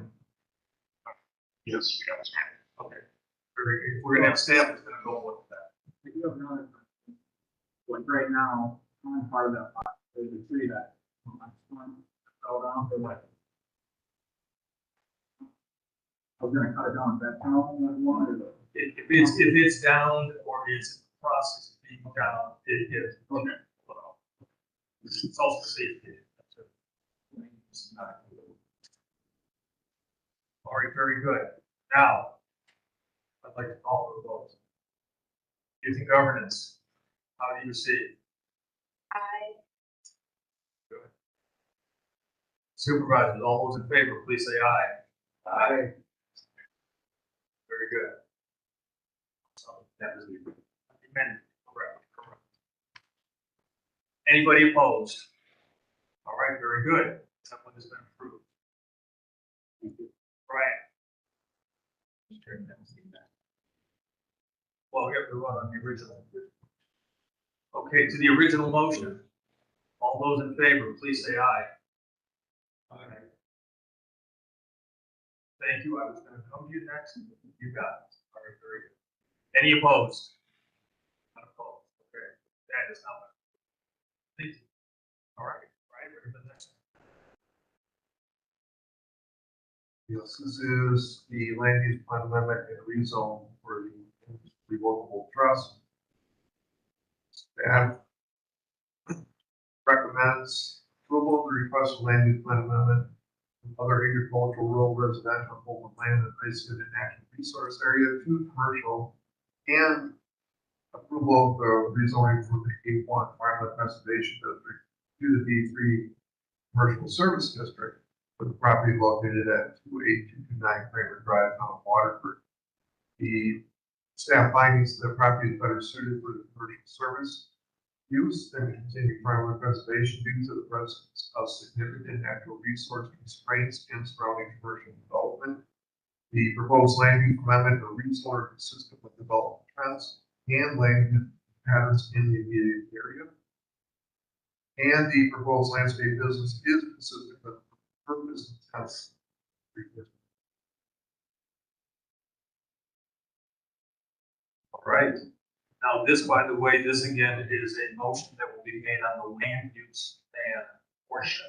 Yes, yes. Okay. Very good. We're gonna have staff that's gonna go with that. I do have another question. Like right now, on part of that, lot, there's a tree that fell down for like. I was gonna cut it down, is that count as one or? If it's down or it's in the process of being down, it is. Okay. Well, it's also safety. All right, very good. Now, I'd like to call for a vote. Youth and governance, how do you see it? I, Good. Supervisors, all those in favor, please say aye. Aye. Very good. So that was the amendment, correct. Anybody opposed? All right, very good. That one has been approved. Brian. Well, we have to run on the original. Okay, to the original motion. All those in favor, please say aye. Aye. Thank you. I was going to come to you next. You got it. All right, very good. Any opposed? Not opposed. Okay, that is not. Thank you. All right, Brian, we're to the next one. Yes, this is the land use plan amendment and rezone for the revocable trust. Staff recommends approval of the request for land use plan amendment from other agricultural, rural, residential, open land, and isolated natural resource area to commercial, and approval of the rezoning from the A1 Farmland Conservation District to the D3 Commercial Service District, with the property located at 28229 Kramer Drive, Town of Waterford. The staff findings the property is better suited for the commercial service use than continued farmland preservation due to the presence of significant natural resource constraints in surrounding commercial development. The proposed land use amendment or rezone are consistent with development trends and land use patterns in the immediate area. And the proposed landscape business is consistent with purpose and test. All right. Now, this, by the way, this again is a motion that will be made on the land use plan portion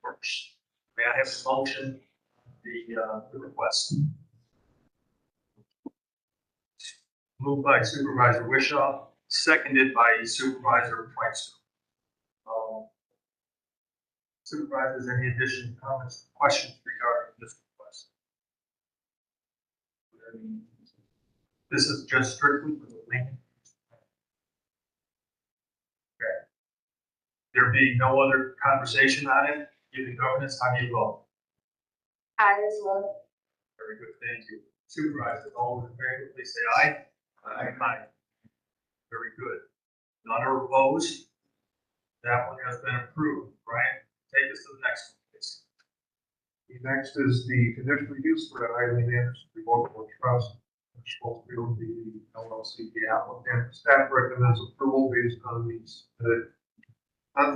first. May I have a motion, the request? Moved by Supervisor Wishaw, seconded by Supervisor Price. Supervisors, any additional comments, questions regarding this request? This is just strictly for the land. Okay. There being no other conversation on it, giving governance, how do you vote? I as well. Very good, thank you. Supervisors, all in favor, please say aye. Aye. Very good. None are opposed. That one has been approved. Brian, take us to the next one, please. The next is the conditional use for the highly managed revocable trust, which will be the LLC, the applicant. Staff recommends approval based on the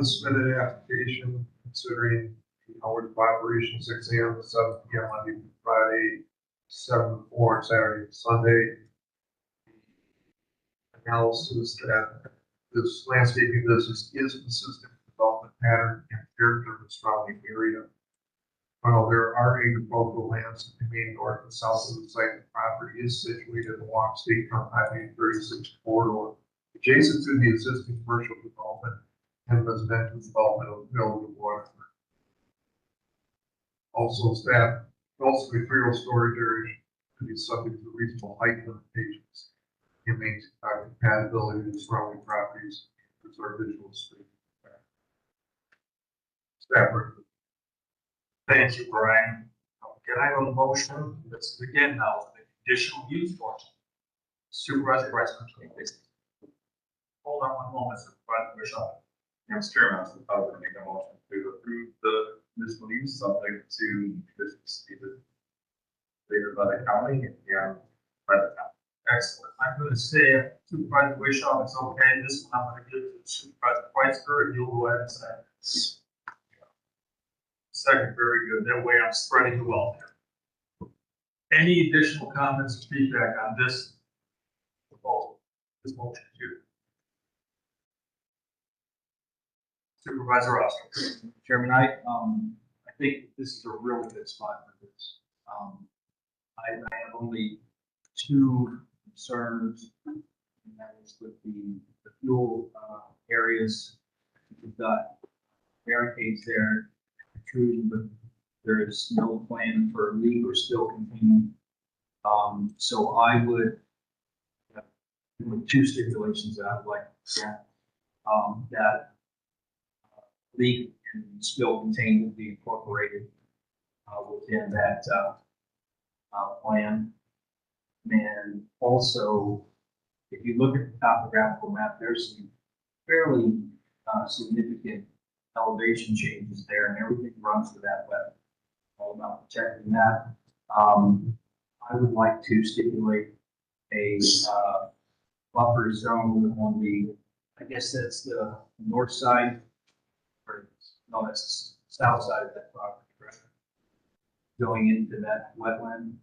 submitted application, considering the hours of operation 6 a.m. to 7 p.m. Monday through Friday, 7 to 4 on Saturday and Sunday. Analysis that this landscaping business is consistent with development pattern and character of the surrounding area. While there are agricultural lands that remain north and south of the site, the property is situated along State County Highway 36 corridor. adjacent to the existing commercial development and residential development of Village of Waterford. Also staff, also material storage area to be subject to reasonable height limitations and maintain compatibility with surrounding properties, preserve visual space. Staff recommends. Thank you, Brian. Can I have a motion? This is again now for the conditional use portion. Supervisor Bryce, please. Hold on one moment, Supervisor Bishop. Mr. Chairman, I was going to make a motion to approve the conditional use subject to conditions favored by the county and by the county. Excellent. I'm going to say, if Supervisor Bishop, it's okay. This one I'm going to give to Supervisor Pritzker, and you'll go ahead and say. Second, very good. That way I'm spreading the wealth here. Any additional comments or feedback on this proposal, this motion here? Supervisor Oscar. Chairman, I think this is a really good spot for this. I have only two concerns, and that is with the fuel areas. We've got barricades there, intrusion, but there is no plan for leak or spill containment. So I would, with two stipulations that I would like to get, that leak and spill containment be incorporated within that plan. And also, if you look at the topographical map, there's some fairly significant elevation changes there, and everything runs to that web. All about protecting that. I would like to stipulate a buffer zone on the, I guess that's the north side, or no, that's the south side of that property, right? Going into that wetland.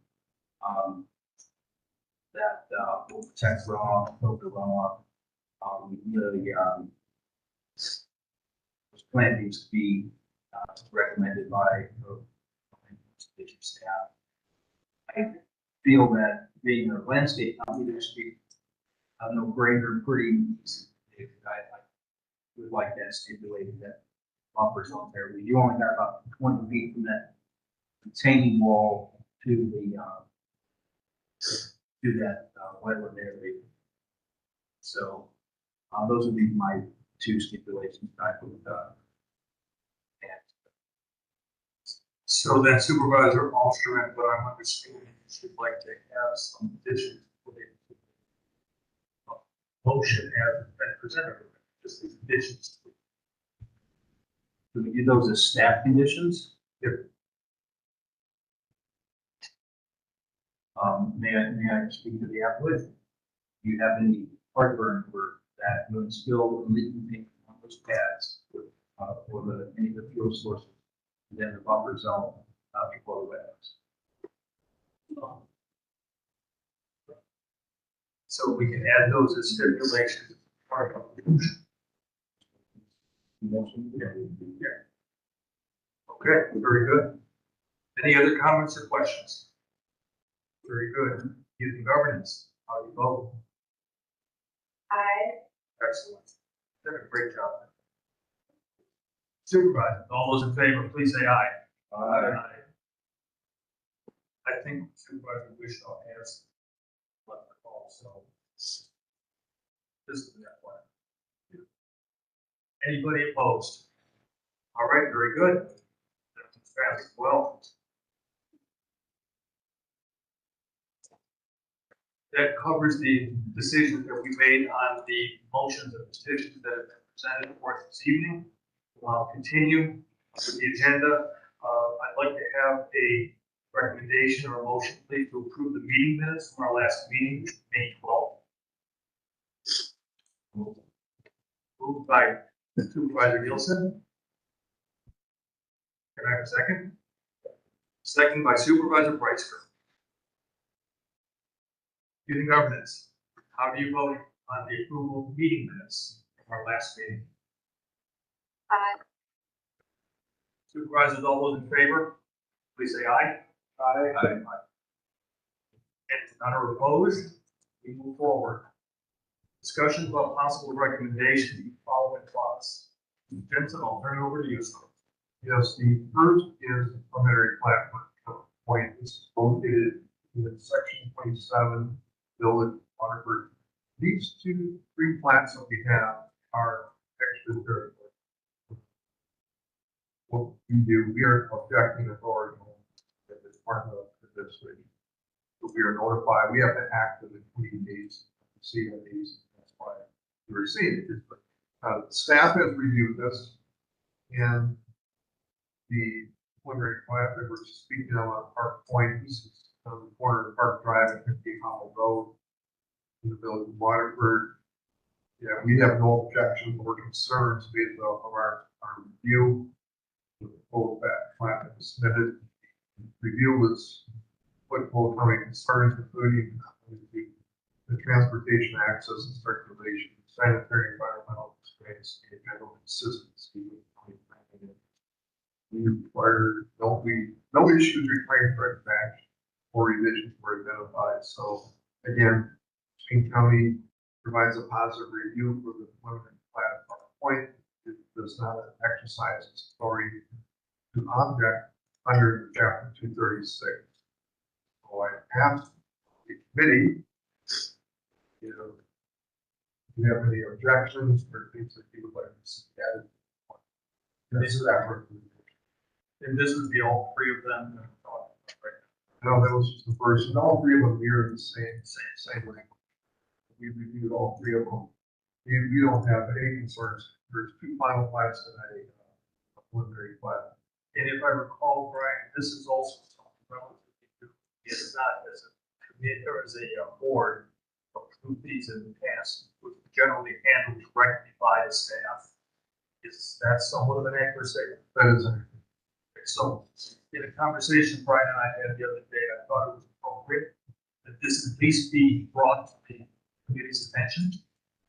That will protect runoff, filter runoff. Those plantings to be recommended by the conservation staff. I feel that being a landscape company, there should be no greater pretty. I would like that stipulated that buffers on there. You only got about 20 feet from that retaining wall to the that wetland area. So those would be my two stipulations I would add. So then Supervisor Alster, what I'm understanding is you'd like to have some additions related to the motion as been presented, just these additions. Do we do those as staff conditions? Yep. May I speak to the applicant? Do you have any heartburn for that when spill and leaking paint on those pads for any of the fuel sources, and then the buffer zone before the wetlands? So we can add those as stipulations as part of the motion. Yeah. Okay, very good. Any other comments or questions? Very good. Youth and governance, how do you vote? Aye. Excellent. Did a great job. Supervisor, all those in favor, please say aye. Aye. I think Supervisor Wishaw has left the call, so this is that one. Anybody opposed? All right, very good. That's fast as well. That covers the decisions that we made on the motions and petitions that have been presented for us this evening. I'll continue with the agenda. I'd like to have a recommendation or a motion, please, to approve the meeting minutes from our last meeting, which was May 12th. Moved by Supervisor Nielsen. Can I have a second? Second by Supervisor Pritzker. Youth and governance, how do you vote on the approval of meeting minutes from our last meeting? Aye. Supervisors, all those in favor, please say aye. Aye. Aye. And none are opposed, we move forward. Discussion about possible recommendation, the following clause. Vincent, I'll turn it over to you. Yes, the first is a preliminary plat point. It's located in section 27, Village Waterford. These three plats that we have are extra territory. What we do, we are objecting authority at this part of the district. But we are notified, we have to act within 20 days to see on these. That's why we're seeing it. Staff has reviewed this, and the preliminary plat that we're speaking of on Park Point, this is on the corner of Park Drive and 50 Hollow Road in the village of Waterford. Yeah, we have no objections or concerns based off of our review. The full plat that was submitted. Review was what will cover concerns, including the transportation access and circulation, sanitary, environmental constraints, and general consistency with county planning. We require no issues requiring corrective action or revisions were identified. So again, King County provides a positive review for the preliminary plat of Park Point. It does not exercise its authority to object under chapter 236. So I asked the committee, you know, do you have any objections or things that you would like to see added? This is that work. And this would be all three of them. No, that was just the first, and all three of them mirror the same language. We reviewed all three of them. We don't have any concerns. There's two final plats and a preliminary plat. And if I recall, Brian, this is also something relatively new. It's not as a committee or as a board approved these in the past, which is generally handled directly by the staff. Is that somewhat of an accurate statement? That is a So in a conversation Brian and I had the other day, I thought it was appropriate that this at least be brought to the committee's attention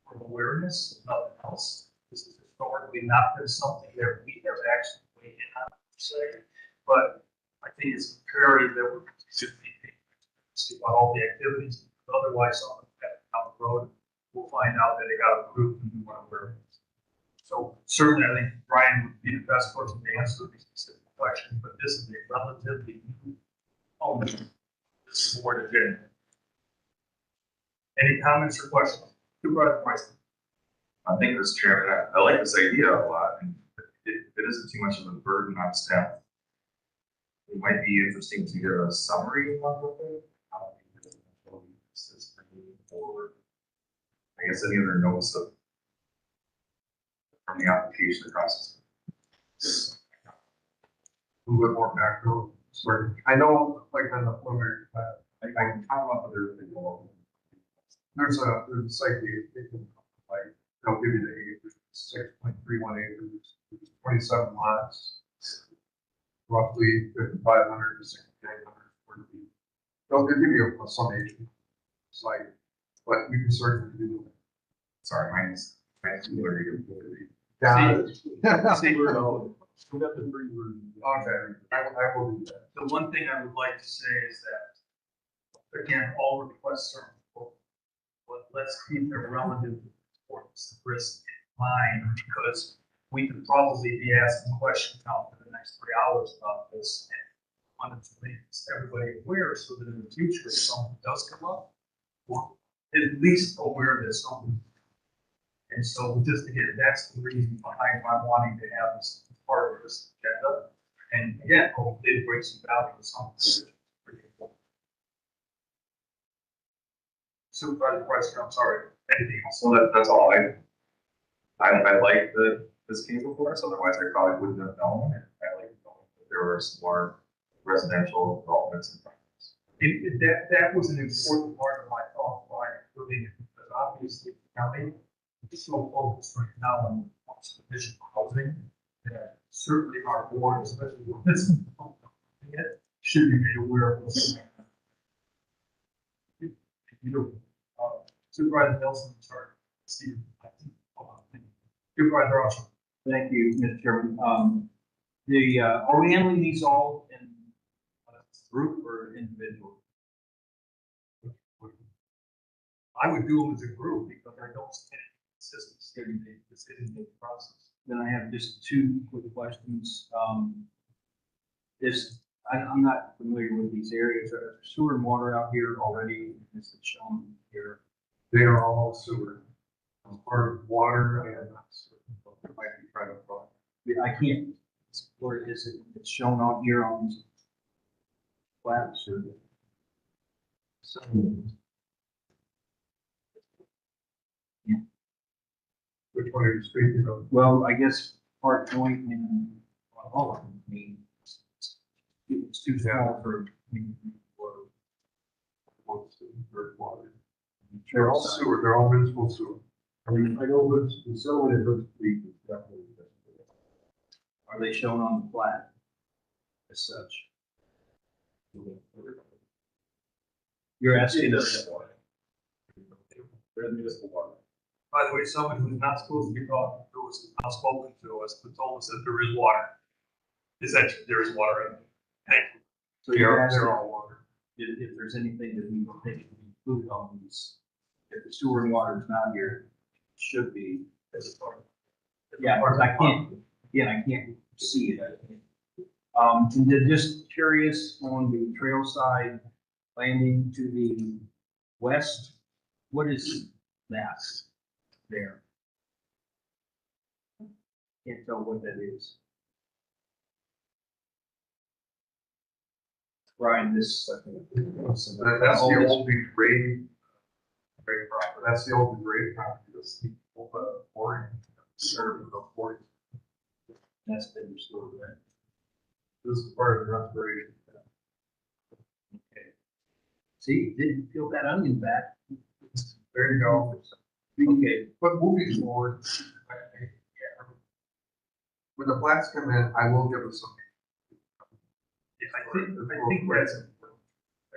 for awareness, if nothing else. This has historically not been something that we have actually weighed in on, per se, but I think it's imperative that we should be see about all the activities. Otherwise, on the road, we'll find out that it got approved and we weren't aware of it. So certainly, I think Brian would be the best person to answer these specific questions, but this is a relatively new element. This is more to Any comments or questions? Supervisor Price. I think, Mr. Chairman, I like this idea a lot, and it isn't too much of a burden on staff. It might be interesting to get a summary of it. Or I guess any other notes of from the application process. little bit more background. Sorry. I know, like on the preliminary plat, I can talk about other people. there's a site that like they'll give you the acres, 6.31 acres, 27 lots, roughly 5,500 to 6,900 square feet. They'll give you a summation site, but we can certainly do it. Sorry, mine's blurry. Yeah. See, We got the three words. Okay, I will do that. the one thing I would like to say is that, again, all requests are important, but let's keep the relative importance of risk in mind, because we could probably be asking questions now for the next 3 hours about this. And wanted to make everybody aware so that in the future, if something does come up, we're at least aware that something. And so just again, that's the reason behind my wanting to have this part of this agenda. And again, hopefully it brings some value to something. Pretty important. Supervisor Price, I'm sorry, anything else? So that's all. I like that this came before us, otherwise I probably wouldn't have known. And I like knowing that there were some more residential developments in front of us. That was an important part of my thought by including it, because obviously the county is so focused right now on sufficient housing that certainly our board, especially with this, should be made aware of this. Supervisor Nelson, sorry, Steve. Supervisor Ross. Thank you, Mr. Chairman. Are we handling these all in a group or individual? I would do them as a group because I don't see any consistency in the decision-making process. Then I have just two quick questions. I'm not familiar with these areas. Are there sewer and water out here already? Is it shown here? They are all sewer. Part of water and sewer. There might be private property. Yeah, I can't, or is it, it's shown on here on these flaps or? So. Which one are you speaking of? Well, I guess part joint and all of them, I mean, it's too small for. They're all sewer, they're all municipal sewer. I mean, I know what's, the zone in those three is definitely. Are they shown on the plat as such? You're asking us. They're municipal water. By the way, someone who's not supposed to be talking to us, not spoken to us, but told us that there is water. Is that there is water in it? Thank you. So you're asking They're all water. if there's anything that we don't think should be included on these, if the sewer and water is not here, it should be. As a part. Yeah, because I can't, again, I can't see it. And then just curious on the trail side, landing to the west, what is that there? Can't tell what that is. Brian, this. That's the old grade property. That's the old grade property. That's the old quarry. Served the quarry. That's been restored, right? This is part of the restoration. Okay. See, didn't peel that onion back. There you go. Okay, But moving forward, when the plats come in, I will give us some. I think that's important.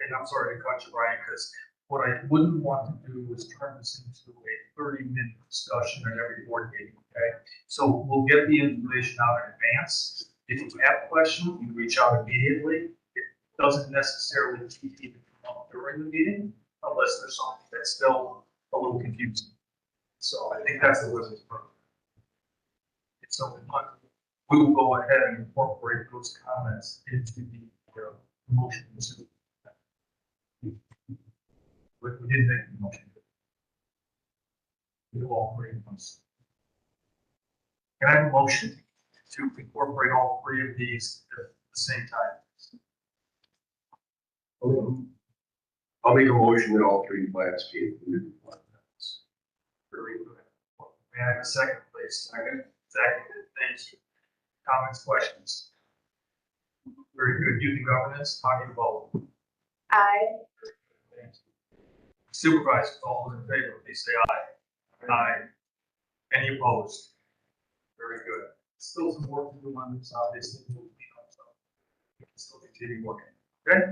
And I'm sorry to cut you, Brian, because what I wouldn't want to do is turn this into a 30-minute discussion at every board meeting, okay? So we'll get the information out in advance. If you have questions, you reach out immediately. It doesn't necessarily need to come up during the meeting unless there's something that's still a little confusing. So I think that's the way it's approached. So we will go ahead and incorporate those comments into the motion. But we didn't make the motion. We all three of us. Can I have a motion to incorporate all three of these at the same time? I'll make a motion that all three plats be included. Very good. May I have a second, please? Second. Second, thank you. Comments, questions? Very good. Youth and governance, how do you vote? Aye. Thank you. Supervisors, all those in favor, please say aye. Aye. Any opposed? Very good. Still some work to do on this, obviously. We'll clean up some. We can still continue working. Okay?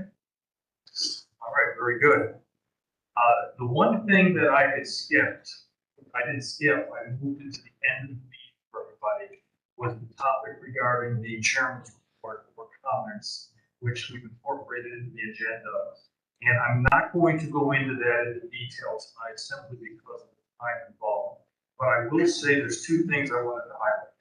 All right, very good. The one thing that I had skipped, I moved into the end of the meeting for everybody, was the topic regarding the chairman's report or comments, which we've incorporated into the agenda. And I'm not going to go into that in detail tonight simply because of the time involved. But I will say there's two things I wanted to highlight.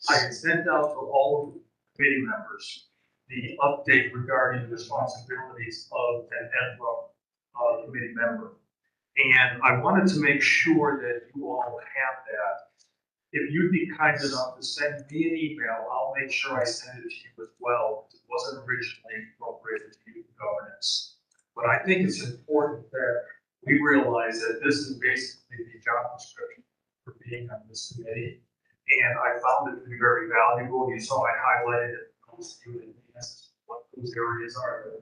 I had sent out to all of the committee members the update regarding the responsibilities of an EDRA committee member. And I wanted to make sure that you all have that. If you'd be kind enough to send me an email, I'll make sure I send it to you as well. It wasn't originally appropriated to youth governance. But I think it's important that we realize that this is basically the job description for being on this committee. And I found it to be very valuable. You saw I highlighted it, what those areas are.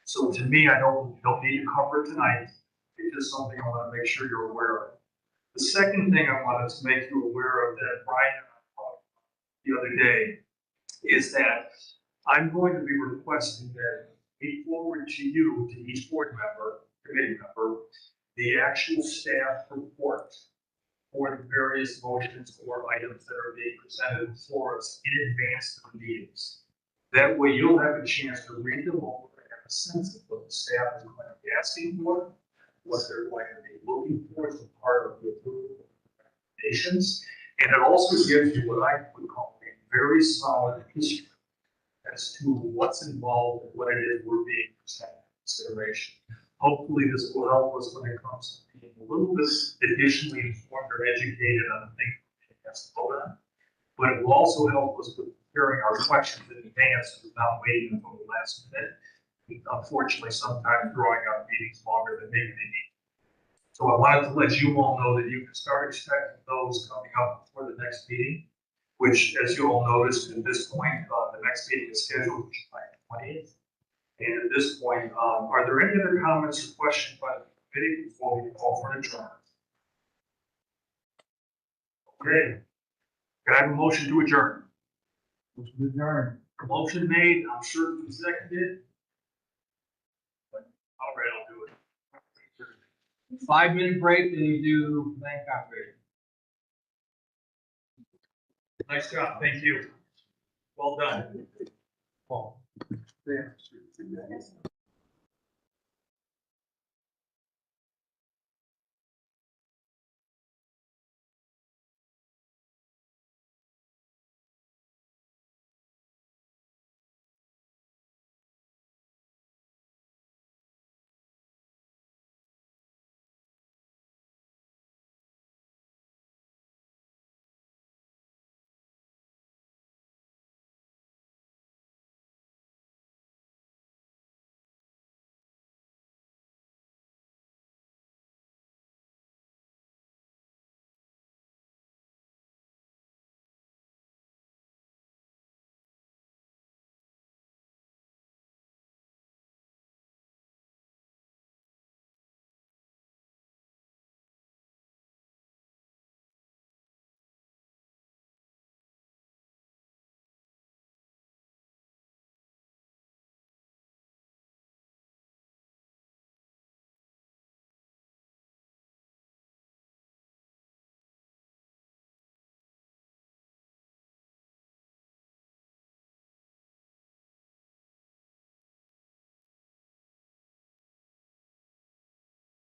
So to me, I don't need to cover it tonight. It's just something I want to make sure you're aware of. The second thing I wanted to make you aware of that Brian and I talked about the other day is that I'm going to be requesting that we forward to you, to each board member, committee member, the actual staff report for the various motions or items that are being presented before us in advance of the meetings. That way you'll have a chance to read them over and have a sense of what the staff is going to be asking for what they're going to be looking for as a part of the approval recommendations. And it also gives you what I would call a very solid history as to what's involved and what it is we're being presented in consideration. Hopefully this will help us when it comes to being a little bit additionally informed or educated on the things we have to vote on. But it will also help us with preparing our questions in advance without waiting until the last minute. Unfortunately, sometimes drawing out meetings longer than maybe they need. So I wanted to let you all know that you can start expecting those coming up before the next meeting, which, as you all noticed at this point, the next meeting is scheduled for July 20th. And at this point, are there any other comments or questions by the committee before we call for an adjournment? Okay. Can I have a motion to adjourn? Motion to adjourn. Motion made, I'm sure it was seconded. All right, I'll do it. 5-minute break, then you do bank operating. Nice job, thank you. Well done. Paul. Yeah.